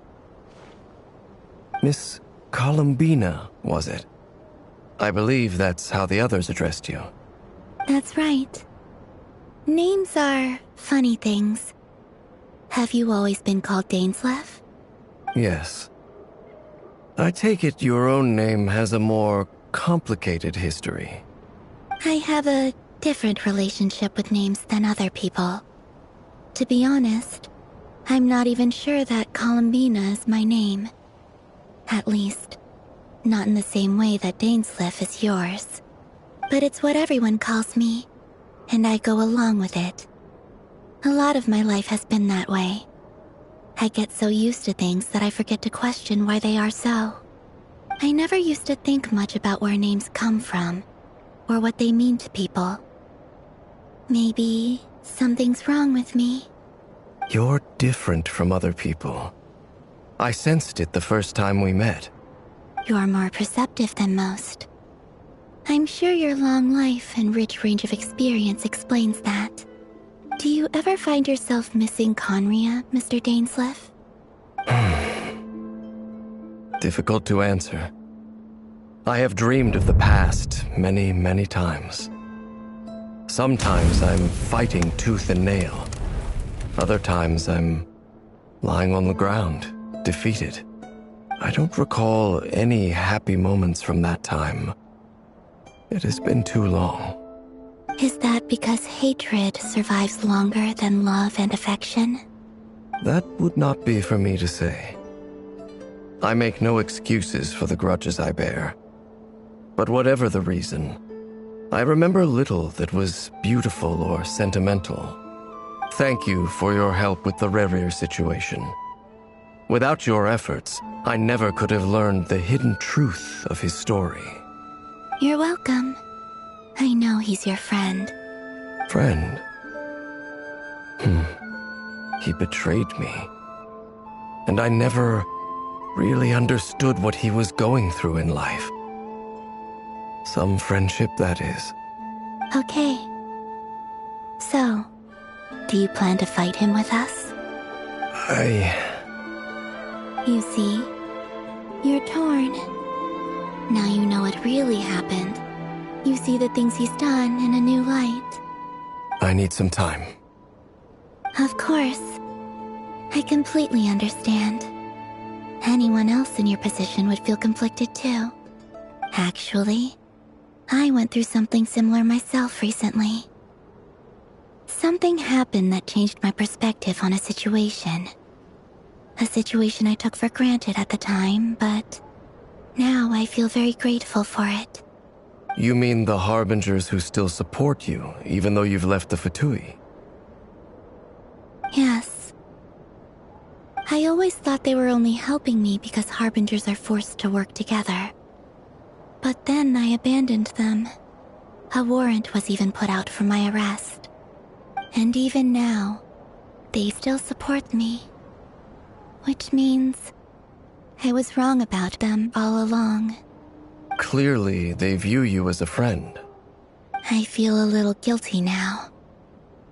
S19: Miss Columbina, was it? I believe that's how the others addressed you.
S17: That's right. Names are funny things. Have you always been called Dainsleif?
S19: Yes. I take it your own name has a more complicated history.
S17: I have a different relationship with names than other people. To be honest, I'm not even sure that Columbina is my name. At least, not in the same way that Dainsleif is yours. But it's what everyone calls me, and I go along with it. A lot of my life has been that way. I get so used to things that I forget to question why they are so. I never used to think much about where names come from, or what they mean to people. Maybe something's wrong with me.
S19: You're different from other people. I sensed it the first time we met.
S17: You're more perceptive than most. I'm sure your long life and rich range of experience explains that. Do you ever find yourself missing Conria, Mr. Dainsleif?
S19: Difficult to answer. I have dreamed of the past many, many times. Sometimes I'm fighting tooth and nail. Other times I'm lying on the ground, defeated. I don't recall any happy moments from that time. It has been too long.
S17: Is that because hatred survives longer than love and affection?
S19: That would not be for me to say. I make no excuses for the grudges I bear. But whatever the reason, I remember little that was beautiful or sentimental. Thank you for your help with the Rerir situation. Without your efforts, I never could have learned the hidden truth of his story.
S17: You're welcome. I know he's your friend.
S19: Friend? He betrayed me. And I never really understood what he was going through in life. Some friendship, that is.
S17: Okay. So, do you plan to fight him with us? You see, you're torn. Now you know what really happened. You see the things he's done in a new light.
S19: I need some time.
S17: Of course. I completely understand. Anyone else in your position would feel conflicted too. Actually, I went through something similar myself recently. Something happened that changed my perspective on a situation. A situation I took for granted at the time, but now I feel very grateful for it.
S19: You mean the Harbingers who still support you, even though you've left the Fatui?
S17: Yes. I always thought they were only helping me because Harbingers are forced to work together. But then I abandoned them. A warrant was even put out for my arrest. And even now, they still support me. Which means I was wrong about them all along.
S19: Clearly, they view you as a friend.
S17: I feel a little guilty now.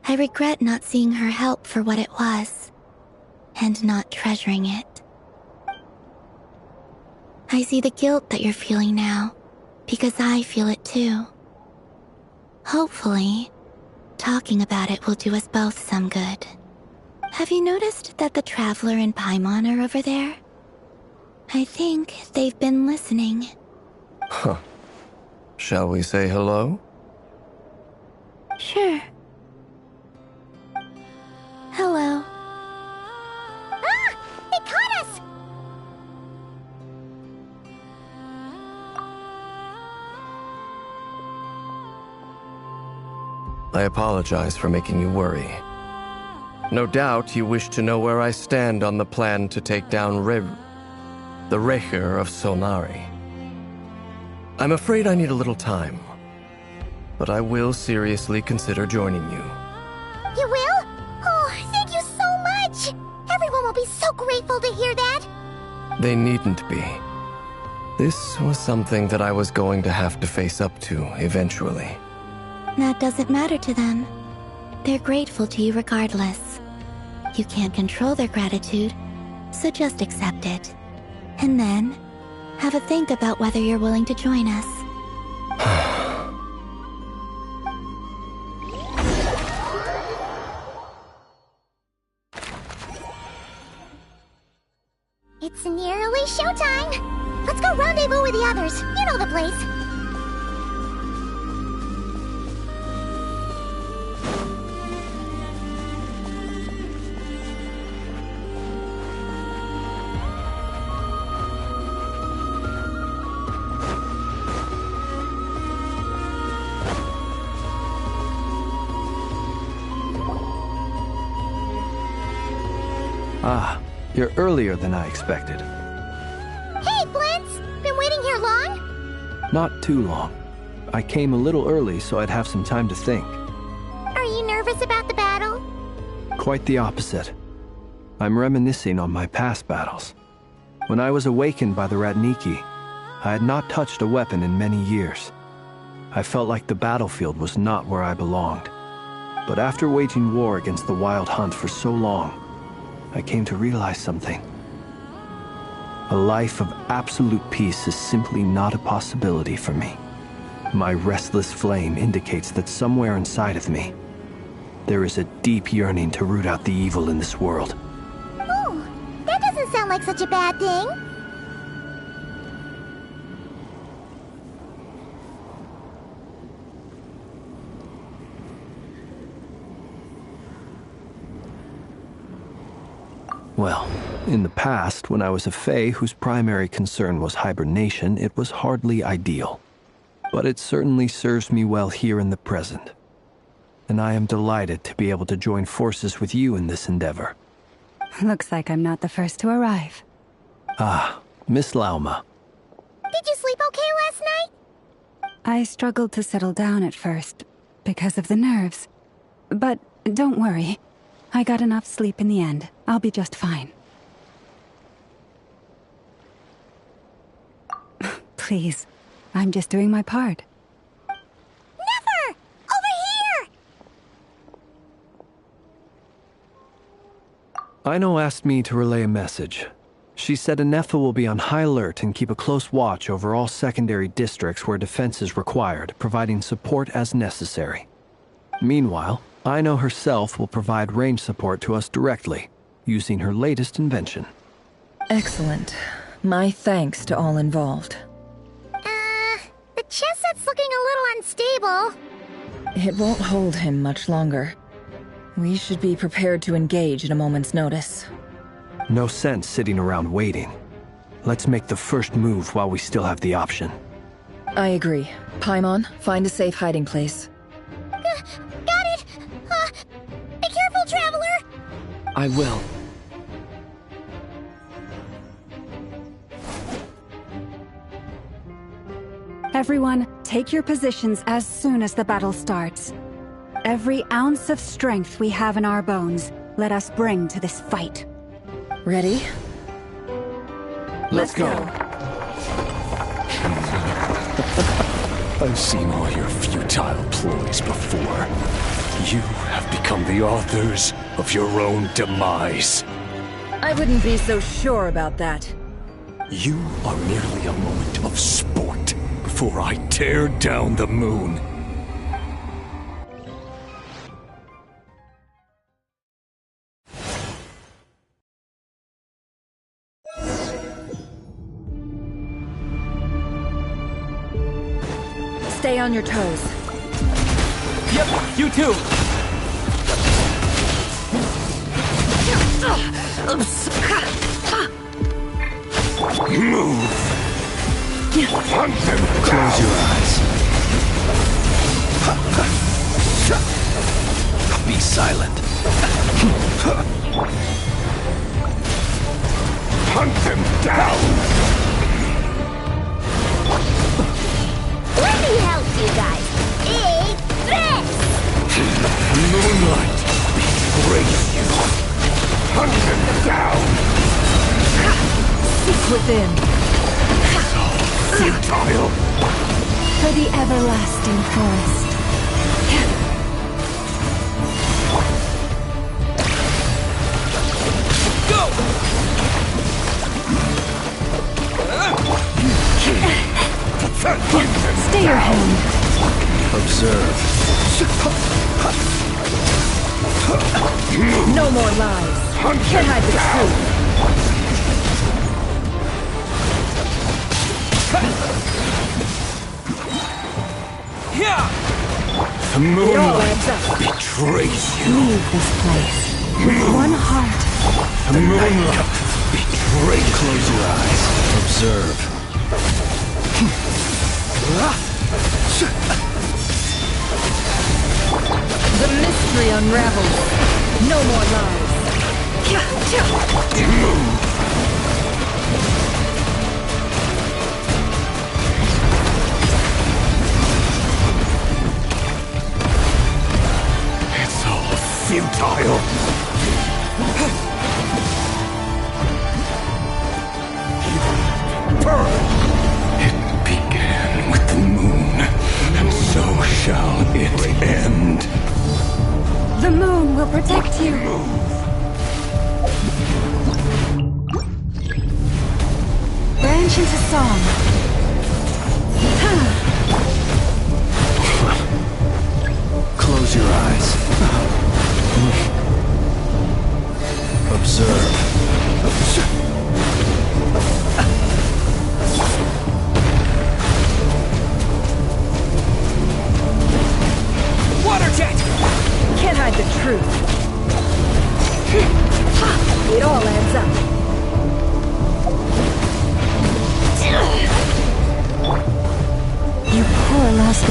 S17: I regret not seeing her help for what it was, and not treasuring it. I see the guilt that you're feeling now, because I feel it too. Hopefully, talking about it will do us both some good. Have you noticed that the Traveler and Paimon are over there? I think they've been listening.
S19: Huh. Shall we say hello?
S17: Sure. Hello.
S20: Ah! They caught us!
S19: I apologize for making you worry. No doubt you wish to know where I stand on the plan to take down the Rerir of Solnari. I'm afraid I need a little time, but I will seriously consider joining you.
S20: You will? Oh, thank you so much! Everyone will be so grateful to hear that!
S19: They needn't be. This was something that I was going to have to face up to eventually.
S17: That doesn't matter to them. They're grateful to you regardless. You can't control their gratitude, so just accept it. And then, have a think about whether you're willing to join us.
S20: It's nearly showtime! Let's go rendezvous with the others. You know the place.
S22: Ah, you're earlier than I expected.
S20: Hey, Flint's! Been waiting here long?
S22: Not too long. I came a little early so I'd have some time to think.
S20: Are you nervous about the battle?
S22: Quite the opposite. I'm reminiscing on my past battles. When I was awakened by the Radniki, I had not touched a weapon in many years. I felt like the battlefield was not where I belonged. But after waging war against the Wild Hunt for so long, I came to realize something. A life of absolute peace is simply not a possibility for me. My restless flame indicates that somewhere inside of me, there is a deep yearning to root out the evil in this world.
S20: Ooh, that doesn't sound like such a bad thing.
S22: Well, in the past, when I was a Fae whose primary concern was hibernation, it was hardly ideal. But it certainly serves me well here in the present. And I am delighted to be able to join forces with you in this endeavor.
S7: Looks like I'm not the first to arrive.
S22: Ah, Miss Lauma.
S20: Did you sleep okay last night?
S7: I struggled to settle down at first, because of the nerves. But don't worry. I got enough sleep in the end. I'll be just fine. Please, I'm just doing my part.
S20: Never! Over here!
S22: Aino asked me to relay a message. She said Anefa will be on high alert and keep a close watch over all secondary districts where defense is required, providing support as necessary. Meanwhile, Aino herself will provide range support to us directly, using her latest invention.
S4: Excellent. My thanks to all involved.
S20: The chest set's looking a little unstable.
S4: It won't hold him much longer. We should be prepared to engage at a moment's notice.
S22: No sense sitting around waiting. Let's make the first move while we still have the option.
S4: I agree. Paimon, find a safe hiding place.
S20: Got it! Be careful, Traveler!
S2: I will.
S7: Everyone, take your positions as soon as the battle starts. Every ounce of strength we have in our bones, let us bring to this fight.
S4: Ready?
S1: Let's go. I've seen all your futile ploys before. You have become the authors of your own demise.
S4: I wouldn't be so sure about that.
S1: You are merely a moment of sport before I tear down the moon.
S4: Stay on your toes.
S2: Yep, you too!
S1: Move! Hunt them! Close your eyes. Be silent. Hunt them down!
S20: Let me help you guys. Eat this!
S1: Moonlight, embrace you. Hunt them down!
S4: Seek within.
S1: Futile!
S7: For the everlasting forest. Fear him.
S22: Observe.
S10: No more lies. Can't hide the truth.
S1: The moonlight betrays you.
S7: Leave this place with one heart.
S1: The moonlight betrays you.
S22: Close your eyes. Observe.
S10: The mystery unravels. No more lies.
S1: It's all futile. It began with the moon, and so shall it end.
S7: The moon will protect you. Branch into song.
S22: Close your eyes. Observe.
S10: Water jet! Can't hide the truth. It all adds up.
S7: You poor lost.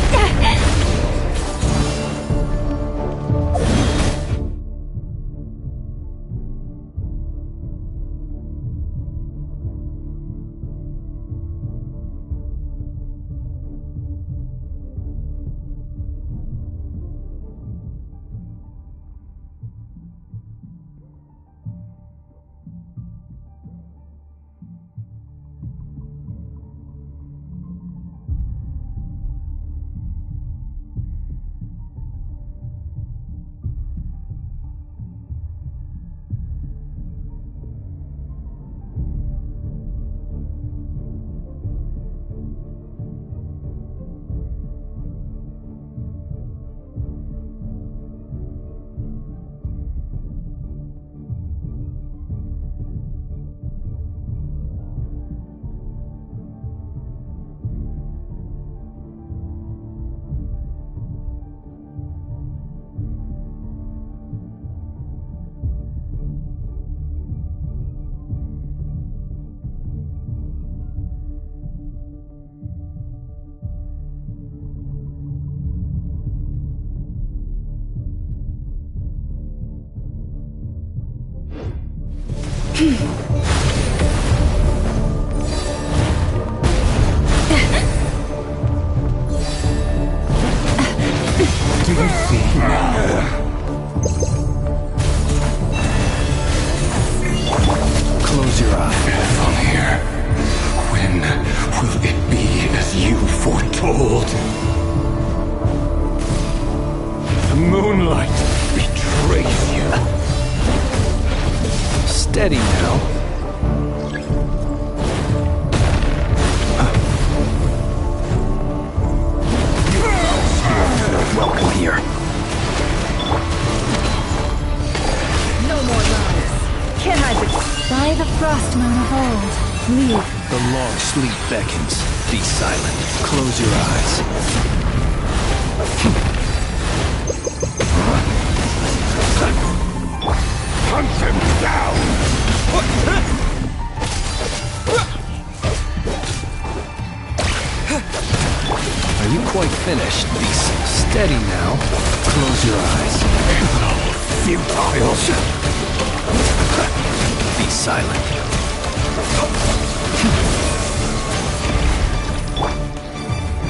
S1: Do you see now?
S22: Close your eyes.
S1: From here, when will it be as you foretold? The moonlight betrays you.
S22: Steady now. Welcome here.
S10: No more lies. Can't hide the truth.
S7: By the frost moon of old, leave.
S22: The long sleep beckons. Be silent. Close your eyes.
S1: Hunt him down!
S22: Are you quite finished? Be steady now. Close your eyes.
S1: It's all futile.
S22: Be silent.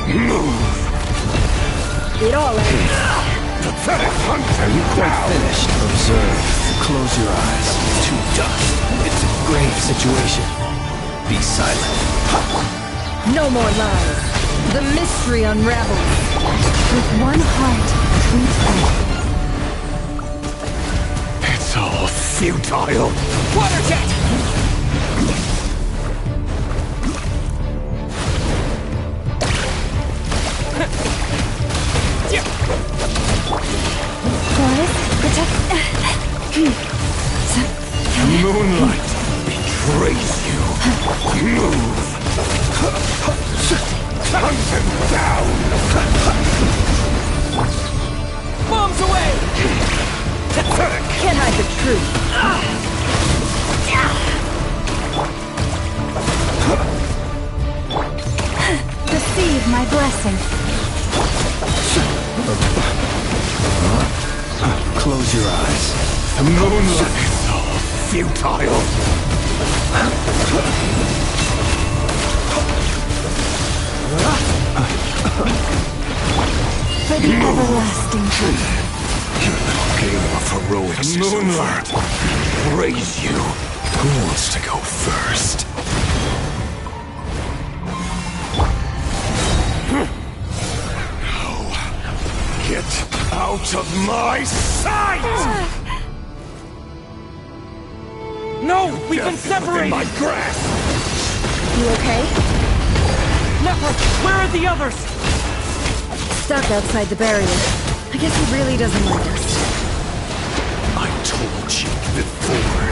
S1: Move!
S10: It all ends.
S1: Pathetic hunter!
S22: Are you quite finished? Observe. Close your eyes. To dust. It's a grave situation. Be silent.
S10: No more lies. The mystery unravels.
S7: With one heart, we pray.
S1: It's all futile.
S10: Water jet!
S9: moonlight. It's all futile.
S7: For the everlasting truth.
S1: Your little game of heroics is over. Praise you. Who wants to go first? Now, get out of my sight!
S2: No, we've been separated!
S1: My grasp!
S10: You okay?
S2: Never! Where are the others?
S10: Stuck outside the barrier. I guess he really doesn't like us.
S1: I told you before.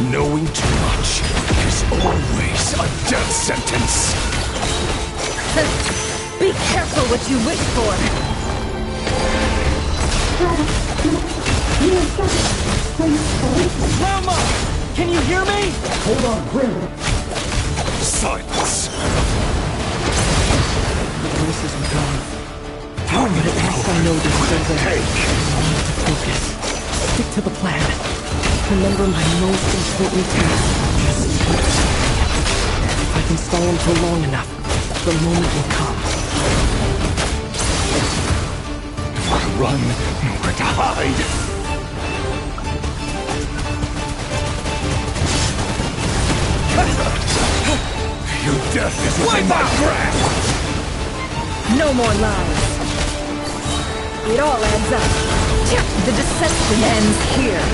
S1: Knowing too much is always a death sentence.
S10: Be careful what you wish for.
S2: Grandma! Can you hear me?
S1: Hold on, Grandma. Silence.
S2: The voices are gone. But at least I know they're still there. I need to focus. Stick to the plan. Remember my most important task. Just keep stepping. If I can stall him for long enough, the moment will come.
S1: Nowhere to run, nowhere to hide. Your death is within my grasp!
S10: No more lies. It all adds up. The deception ends here.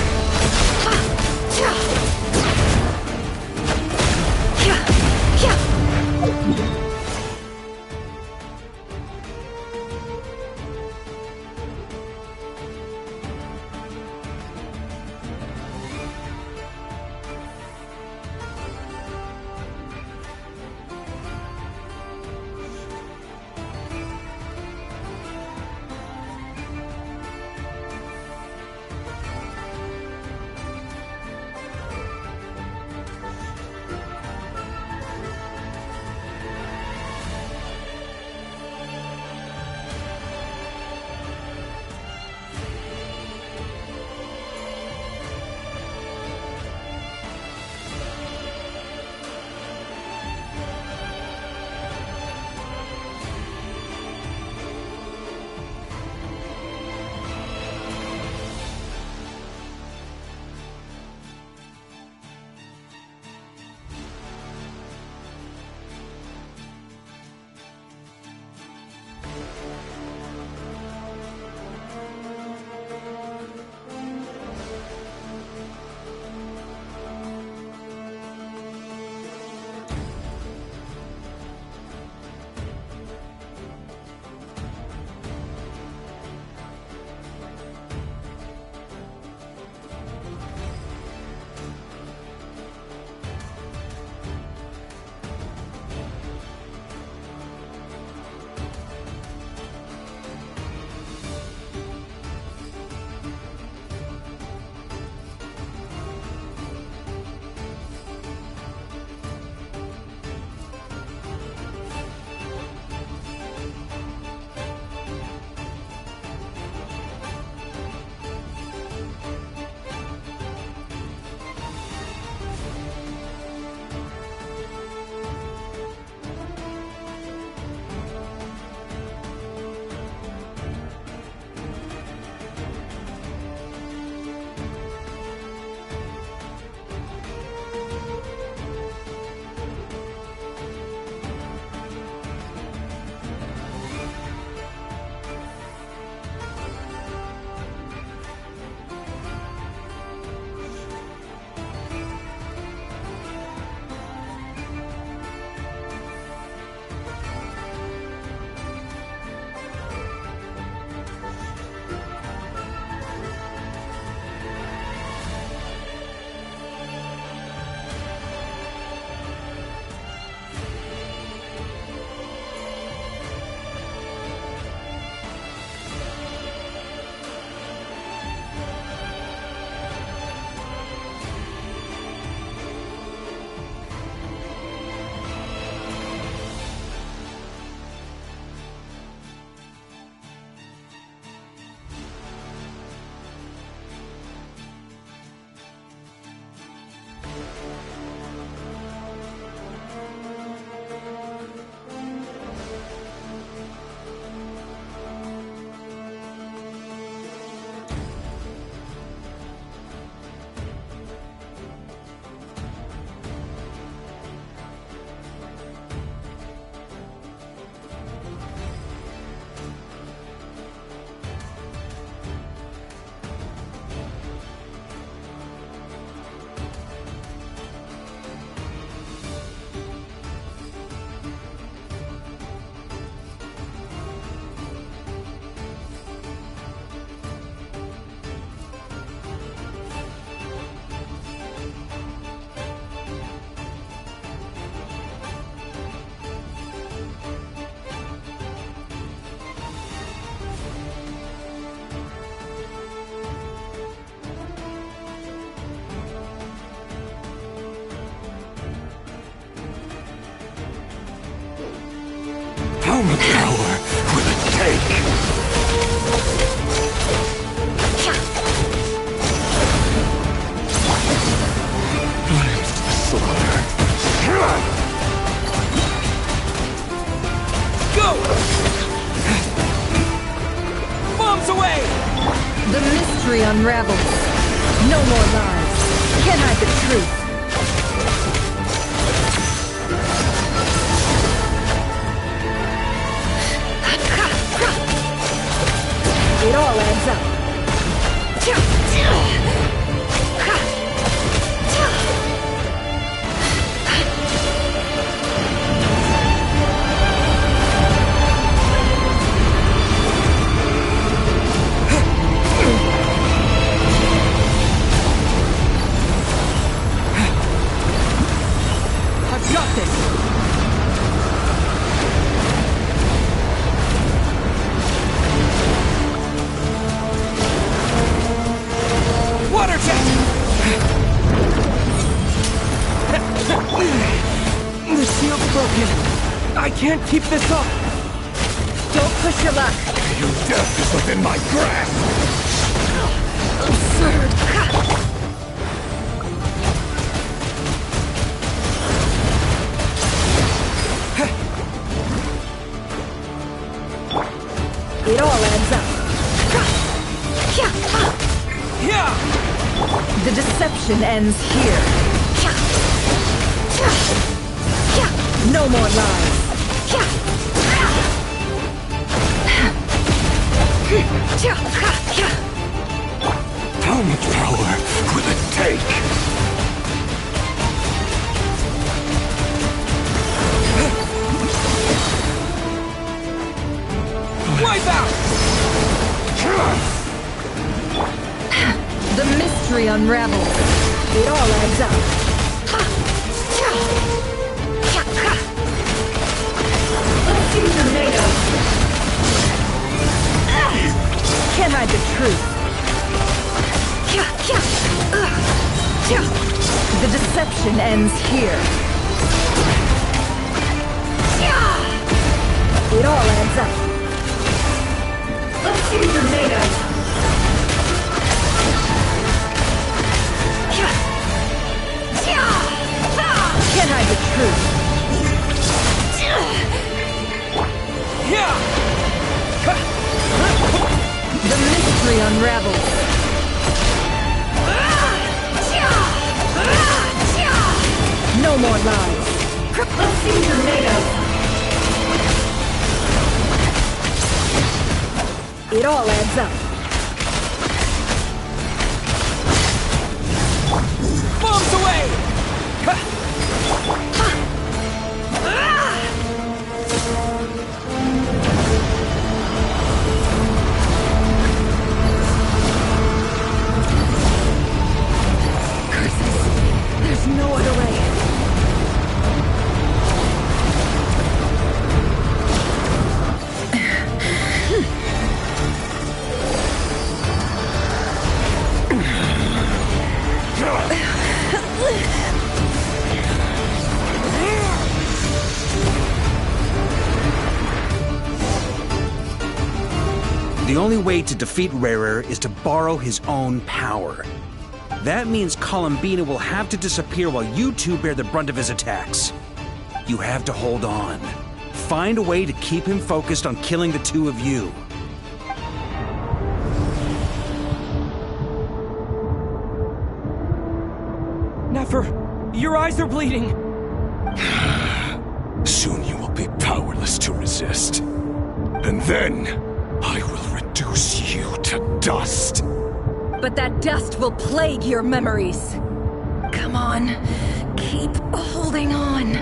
S10: unravels. No more lies. Can't hide the truth. It all adds up.
S2: I've got this! Water jet! The shield's broken. I can't keep this up.
S10: Don't push your luck.
S9: Your death is within my grasp!
S10: Absurd. It all adds up. The deception ends here. No more lies.
S9: How much power will it take?
S2: Wipe out!
S10: The mystery unravels. It all adds up. Let's see what you're made of. Can't hide the truth. The deception ends here. It all adds up. Let's see what you're made of. Can't hide the truth. The mystery unravels. No more lies. Let's see what you're made of. It all adds up.
S2: Bombs away!
S10: Curses. There's no other way.
S21: The only way to defeat Rarer is to borrow his own power. That means Columbina will have to disappear while you two bear the brunt of his attacks. You have to hold on. Find a way to keep him focused on killing the two of you.
S2: Nefer, your eyes are bleeding.
S9: Soon you will be powerless to resist. And then, I will reduce you to dust.
S10: But that dust will plague your memories. Come on, keep holding on.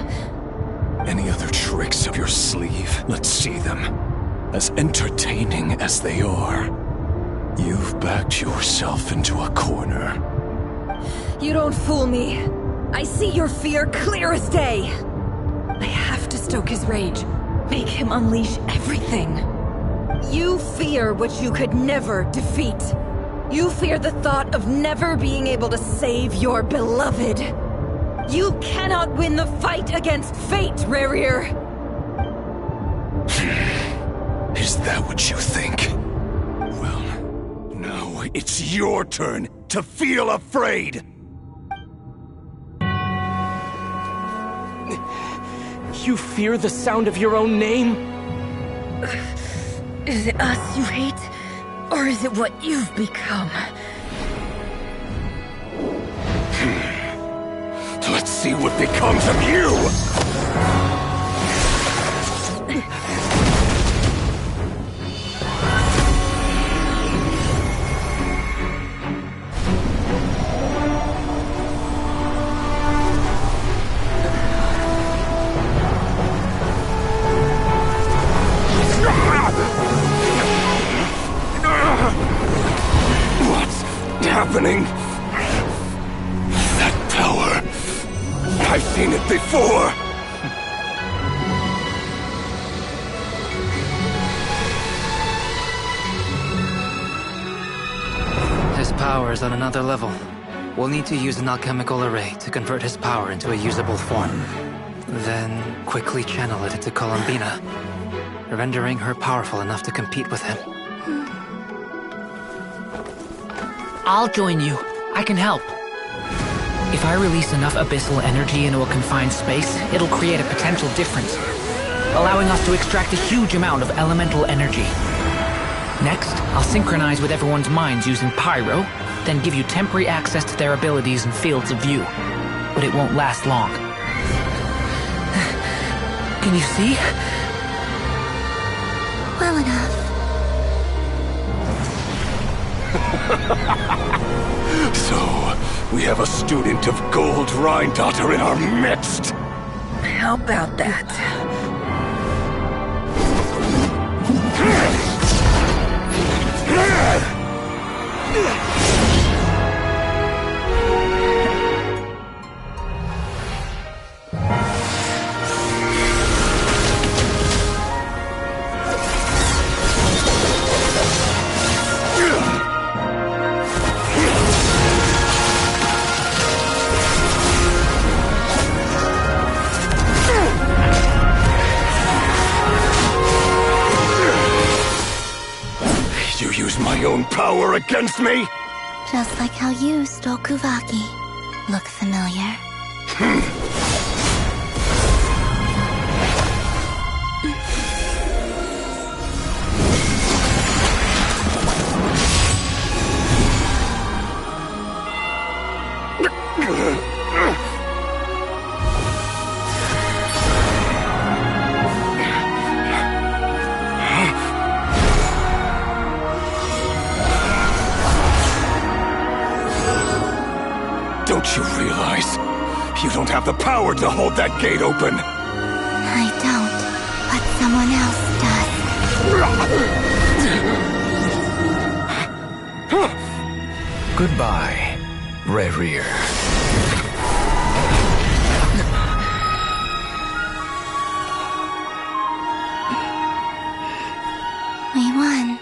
S1: Any other tricks up your sleeve? Let's see them. As entertaining as they are. You've backed yourself into a corner.
S10: You don't fool me. I see your fear clear as day. I have to stoke his rage. Make him unleash everything. You fear what you could never defeat. You fear the thought of never being able to save your beloved. You cannot win the fight against fate, Rarir.
S9: Is that what you think? Well, now it's your turn to feel afraid!
S2: You fear the sound of your own name?
S10: Is it us you hate? Or is it what you've become?
S9: see what becomes of you!
S1: What's happening? That power. I've seen it before.
S23: His power is on another level. We'll need to use an alchemical array to convert his power into a usable form. Then quickly channel it into Columbina, rendering her powerful enough to compete with him.
S8: I'll join you. I can help. If I release enough abyssal energy into a confined space, it'll create a potential difference, allowing us to extract a huge amount of elemental energy. Next, I'll synchronize with everyone's minds using Pyro, then give you temporary access to their abilities and fields of view. But it won't last long. Can you see?
S17: Well enough.
S1: So, we have a student of Gold Rhine-Daughter in our midst.
S10: How about that?
S1: You use my own power against me?
S17: Just like how you stole Kuvaki. Look familiar?
S1: Don't you realize? You don't have the power to hold that gate open.
S17: I don't, but someone else does.
S19: Goodbye, Rerir.
S17: We won.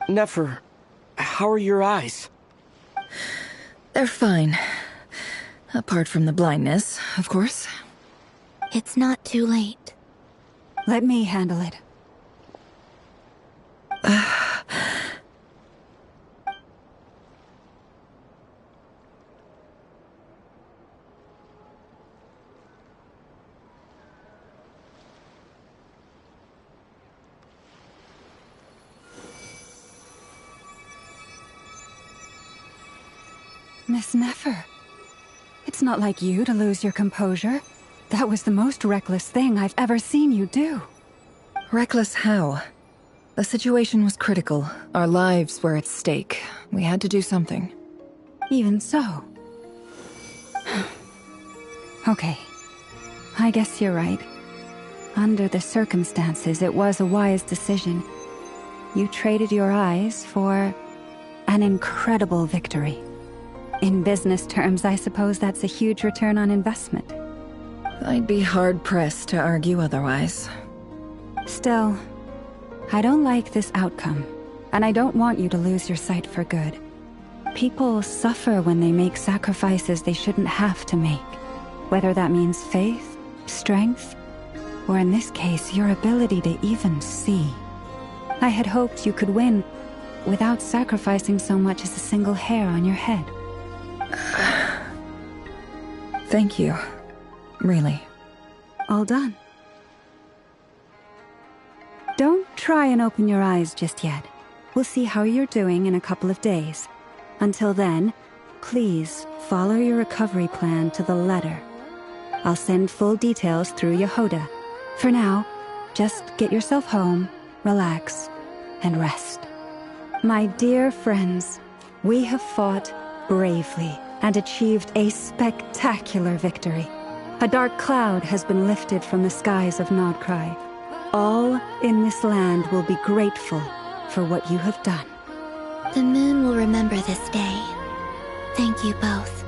S2: Nefer, how are your eyes?
S4: They're fine. Apart from the blindness, of course.
S17: It's not too late.
S7: Let me handle it. Miss Nefer, it's not like you to lose your composure. That was the most reckless thing I've ever seen you do.
S4: Reckless how? The situation was critical. Our lives were at stake. We had to do something.
S7: Even so. Okay. I guess you're right. Under the circumstances, it was a wise decision. You traded your eyes for an incredible victory. In business terms, I suppose that's a huge return on investment.
S4: I'd be hard-pressed to argue otherwise.
S7: Still, I don't like this outcome, and I don't want you to lose your sight for good. People suffer when they make sacrifices they shouldn't have to make, whether that means faith, strength, or in this case, your ability to even see. I had hoped you could win without sacrificing so much as a single hair on your head.
S4: Thank you. Really.
S7: All done. Don't try and open your eyes just yet. We'll see how you're doing in a couple of days. Until then, please follow your recovery plan to the letter. I'll send full details through Yehoda. For now, just get yourself home, relax, and rest. My dear friends, we have fought bravely and achieved a spectacular victory. A dark cloud has been lifted from the skies of Nod Krai. All in this land will be grateful for what you have done.
S17: The moon will remember this day. Thank you both.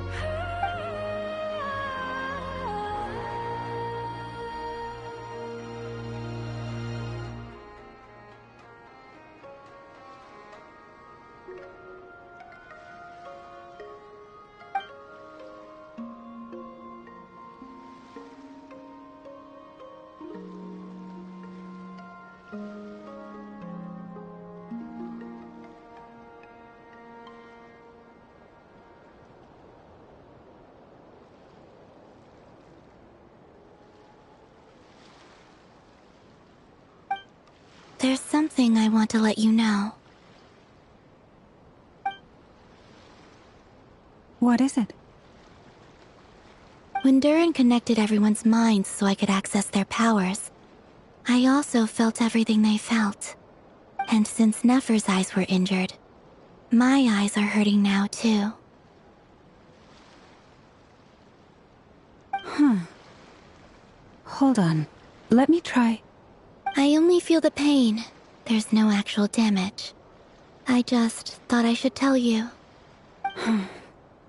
S17: There's something I want to let you know.
S7: What is it?
S17: When Durin connected everyone's minds so I could access their powers, I also felt everything they felt. And since Nefer's eyes were injured, my eyes are hurting now too.
S7: Hold on. Let me try.
S17: I only feel the pain. There's no actual damage. I just thought I should tell you.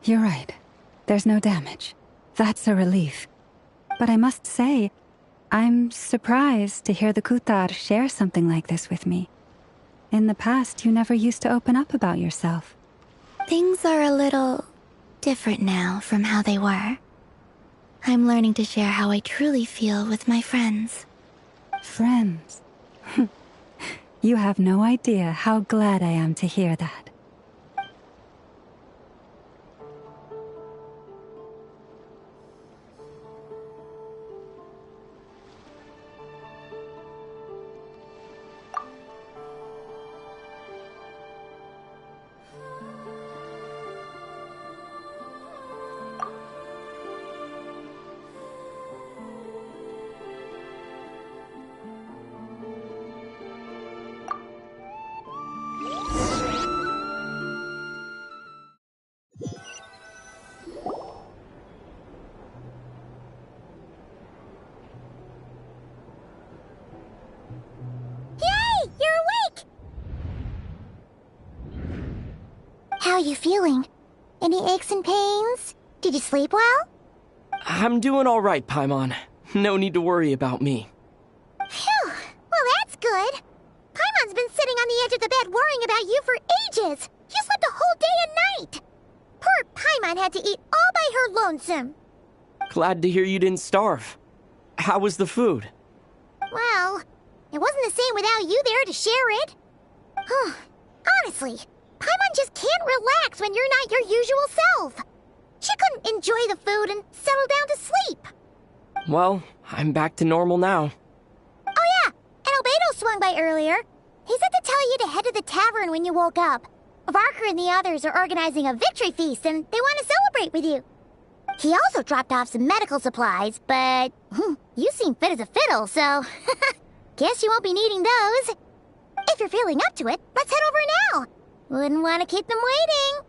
S7: You're right. There's no damage. That's a relief. But I must say, I'm surprised to hear the Kutar share something like this with me. In the past, you never used to open up about yourself.
S17: Things are a little different now from how they were. I'm learning to share how I truly feel with my friends.
S7: Friends? You have no idea how glad I am to hear that.
S20: How are you feeling? Any aches and pains? Did you sleep well?
S2: I'm doing all right, Paimon. No need to worry about me.
S20: Phew! Well, that's good. Paimon's been sitting on the edge of the bed worrying about you for ages. You slept a whole day and night. Poor Paimon had to eat all by her lonesome.
S2: Glad to hear you didn't starve. How was the food?
S20: Well, it wasn't the same without you there to share it. Honestly, Paimon just can't relax when you're not your usual self. She couldn't enjoy the food and settle down to sleep.
S2: Well, I'm back to normal now.
S20: Oh yeah, and Albedo swung by earlier. He said to tell you to head to the tavern when you woke up. Varker and the others are organizing a victory feast and they want to celebrate with you. He also dropped off some medical supplies, but you seem fit as a fiddle, so guess you won't be needing those. If you're feeling up to it, let's head over now. Wouldn't want to keep them waiting.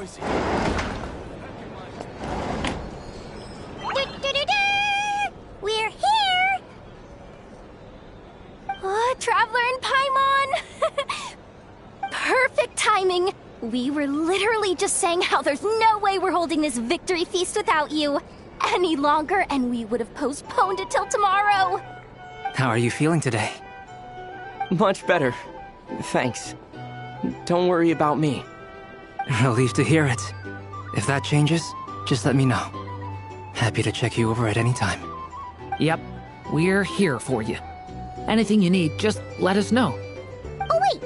S2: noisy.
S20: We're here!
S3: Oh, Traveler and Paimon! Perfect timing! We were literally just saying how there's no way we're holding this victory feast without you any longer, and we would have postponed it till tomorrow.
S23: How are you feeling today?
S2: Much better. Thanks. Don't worry about me.
S23: Relieved to hear it. If that changes, just let me know. Happy to check you over at any time.
S8: Yep, we're here for you. Anything you need, just let us know.
S20: Oh wait!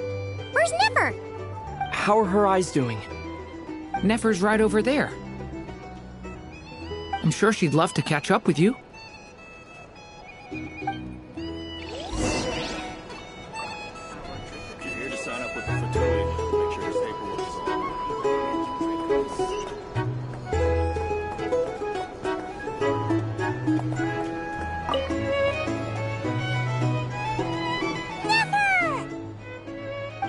S20: Where's Nefer?
S2: How are her eyes doing?
S8: Nefer's right over there. I'm sure she'd love to catch up with you.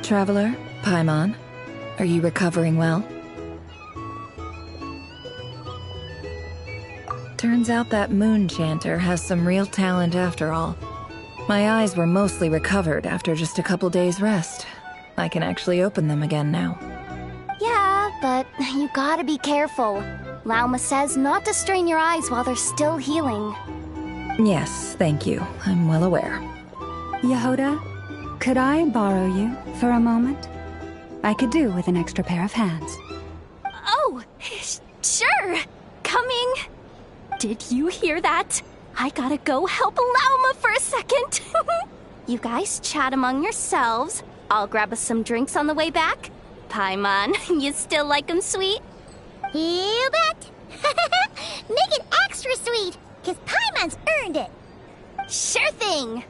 S4: Traveler, Paimon, are you recovering well? Turns out that moon chanter has some real talent after all. My eyes were mostly recovered after just a couple days' rest. I can actually open them again now.
S3: Yeah, but you gotta be careful. Lauma says not to strain your eyes while they're still healing.
S4: Yes, thank you. I'm well aware.
S7: Yehoda, could I borrow you for a moment? I could do with an extra pair of hands.
S3: Oh, sure. Coming. Did you hear that? I gotta go help Lauma for a second. You guys chat among yourselves. I'll grab us some drinks on the way back. Paimon, you still like 'em sweet?
S20: You bet! Make it extra sweet, because Paimon's earned it!
S3: Sure thing!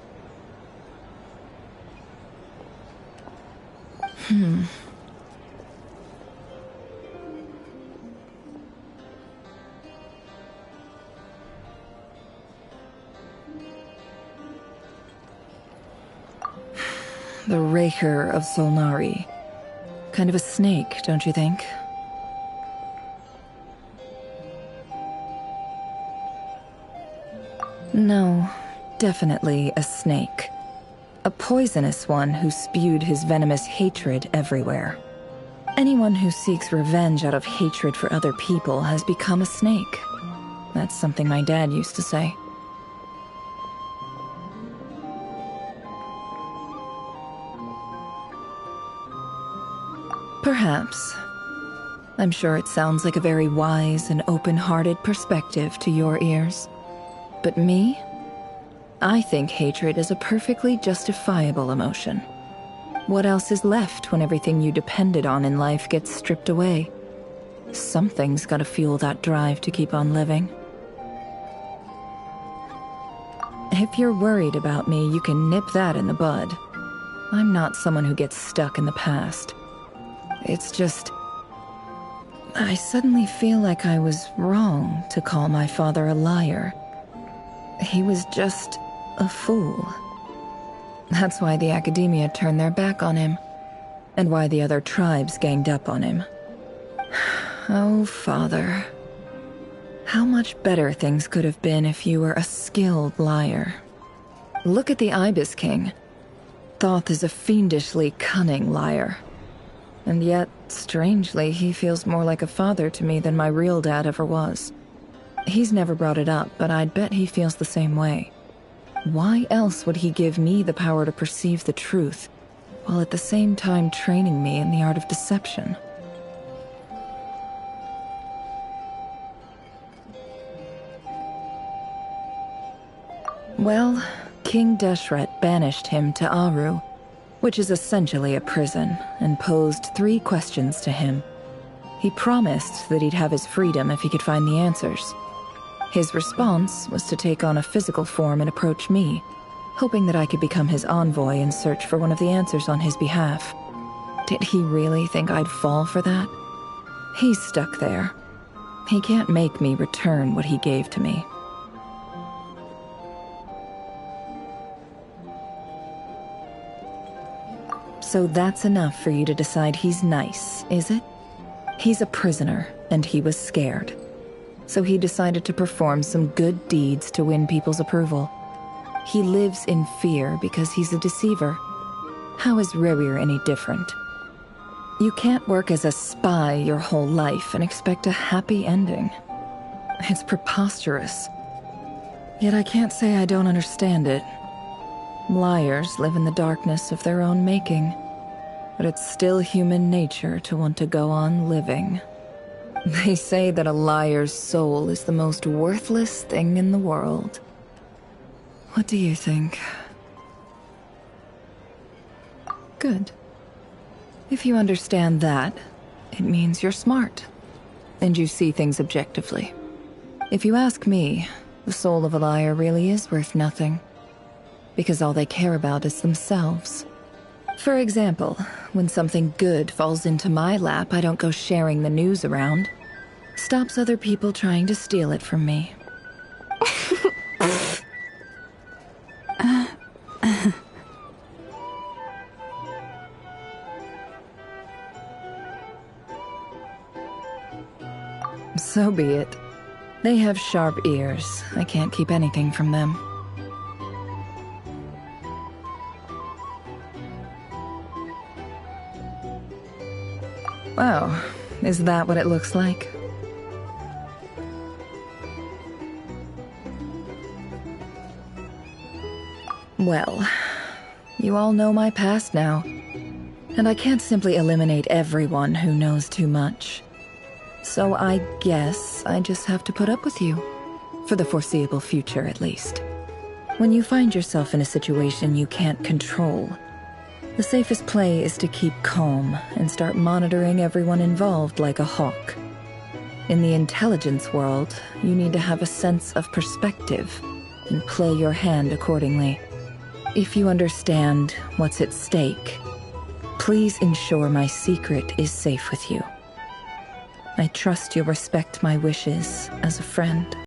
S4: The Raker of Solnari. Kind of a snake, don't you think? No, definitely a snake. A poisonous one who spewed his venomous hatred everywhere. Anyone who seeks revenge out of hatred for other people has become a snake. That's something my dad used to say. Perhaps. I'm sure it sounds like a very wise and open-hearted perspective to your ears. But me? I think hatred is a perfectly justifiable emotion. What else is left when everything you depended on in life gets stripped away? Something's gotta fuel that drive to keep on living. If you're worried about me, you can nip that in the bud. I'm not someone who gets stuck in the past. It's just... I suddenly feel like I was wrong to call my father a liar. He was just a fool. That's why the Academia turned their back on him, and why the other tribes ganged up on him. Oh, Father. How much better things could have been if you were a skilled liar. Look at the Ibis King. Thoth is a fiendishly cunning liar. And yet, strangely, he feels more like a father to me than my real dad ever was. He's never brought it up, but I'd bet he feels the same way. Why else would he give me the power to perceive the truth, while at the same time training me in the art of deception? Well, King Deshret banished him to Aru, which is essentially a prison, and posed 3 questions to him. He promised that he'd have his freedom if he could find the answers. His response was to take on a physical form and approach me, hoping that I could become his envoy and search for one of the answers on his behalf. Did he really think I'd fall for that? He's stuck there. He can't make me return what he gave to me. So that's enough for you to decide he's nice, is it? He's a prisoner, and he was scared. So he decided to perform some good deeds to win people's approval. He lives in fear because he's a deceiver. How is Rerir any different? You can't work as a spy your whole life and expect a happy ending. It's preposterous. Yet I can't say I don't understand it. Liars live in the darkness of their own making, but it's still human nature to want to go on living. They say that a liar's soul is the most worthless thing in the world. What do you think? Good. If you understand that, it means you're smart, and you see things objectively. If you ask me, the soul of a liar really is worth nothing, because all they care about is themselves. For example, when something good falls into my lap, I don't go sharing the news around. Stops other people trying to steal it from me. So be it. They have sharp ears. I can't keep anything from them. Oh, is that what it looks like? Well, you all know my past now, and I can't simply eliminate everyone who knows too much. So I guess I just have to put up with you. For the foreseeable future, at least. When you find yourself in a situation you can't control, the safest play is to keep calm and start monitoring everyone involved like a hawk. In the intelligence world, you need to have a sense of perspective and play your hand accordingly. If you understand what's at stake, please ensure my secret is safe with you. I trust you'll respect my wishes as a friend.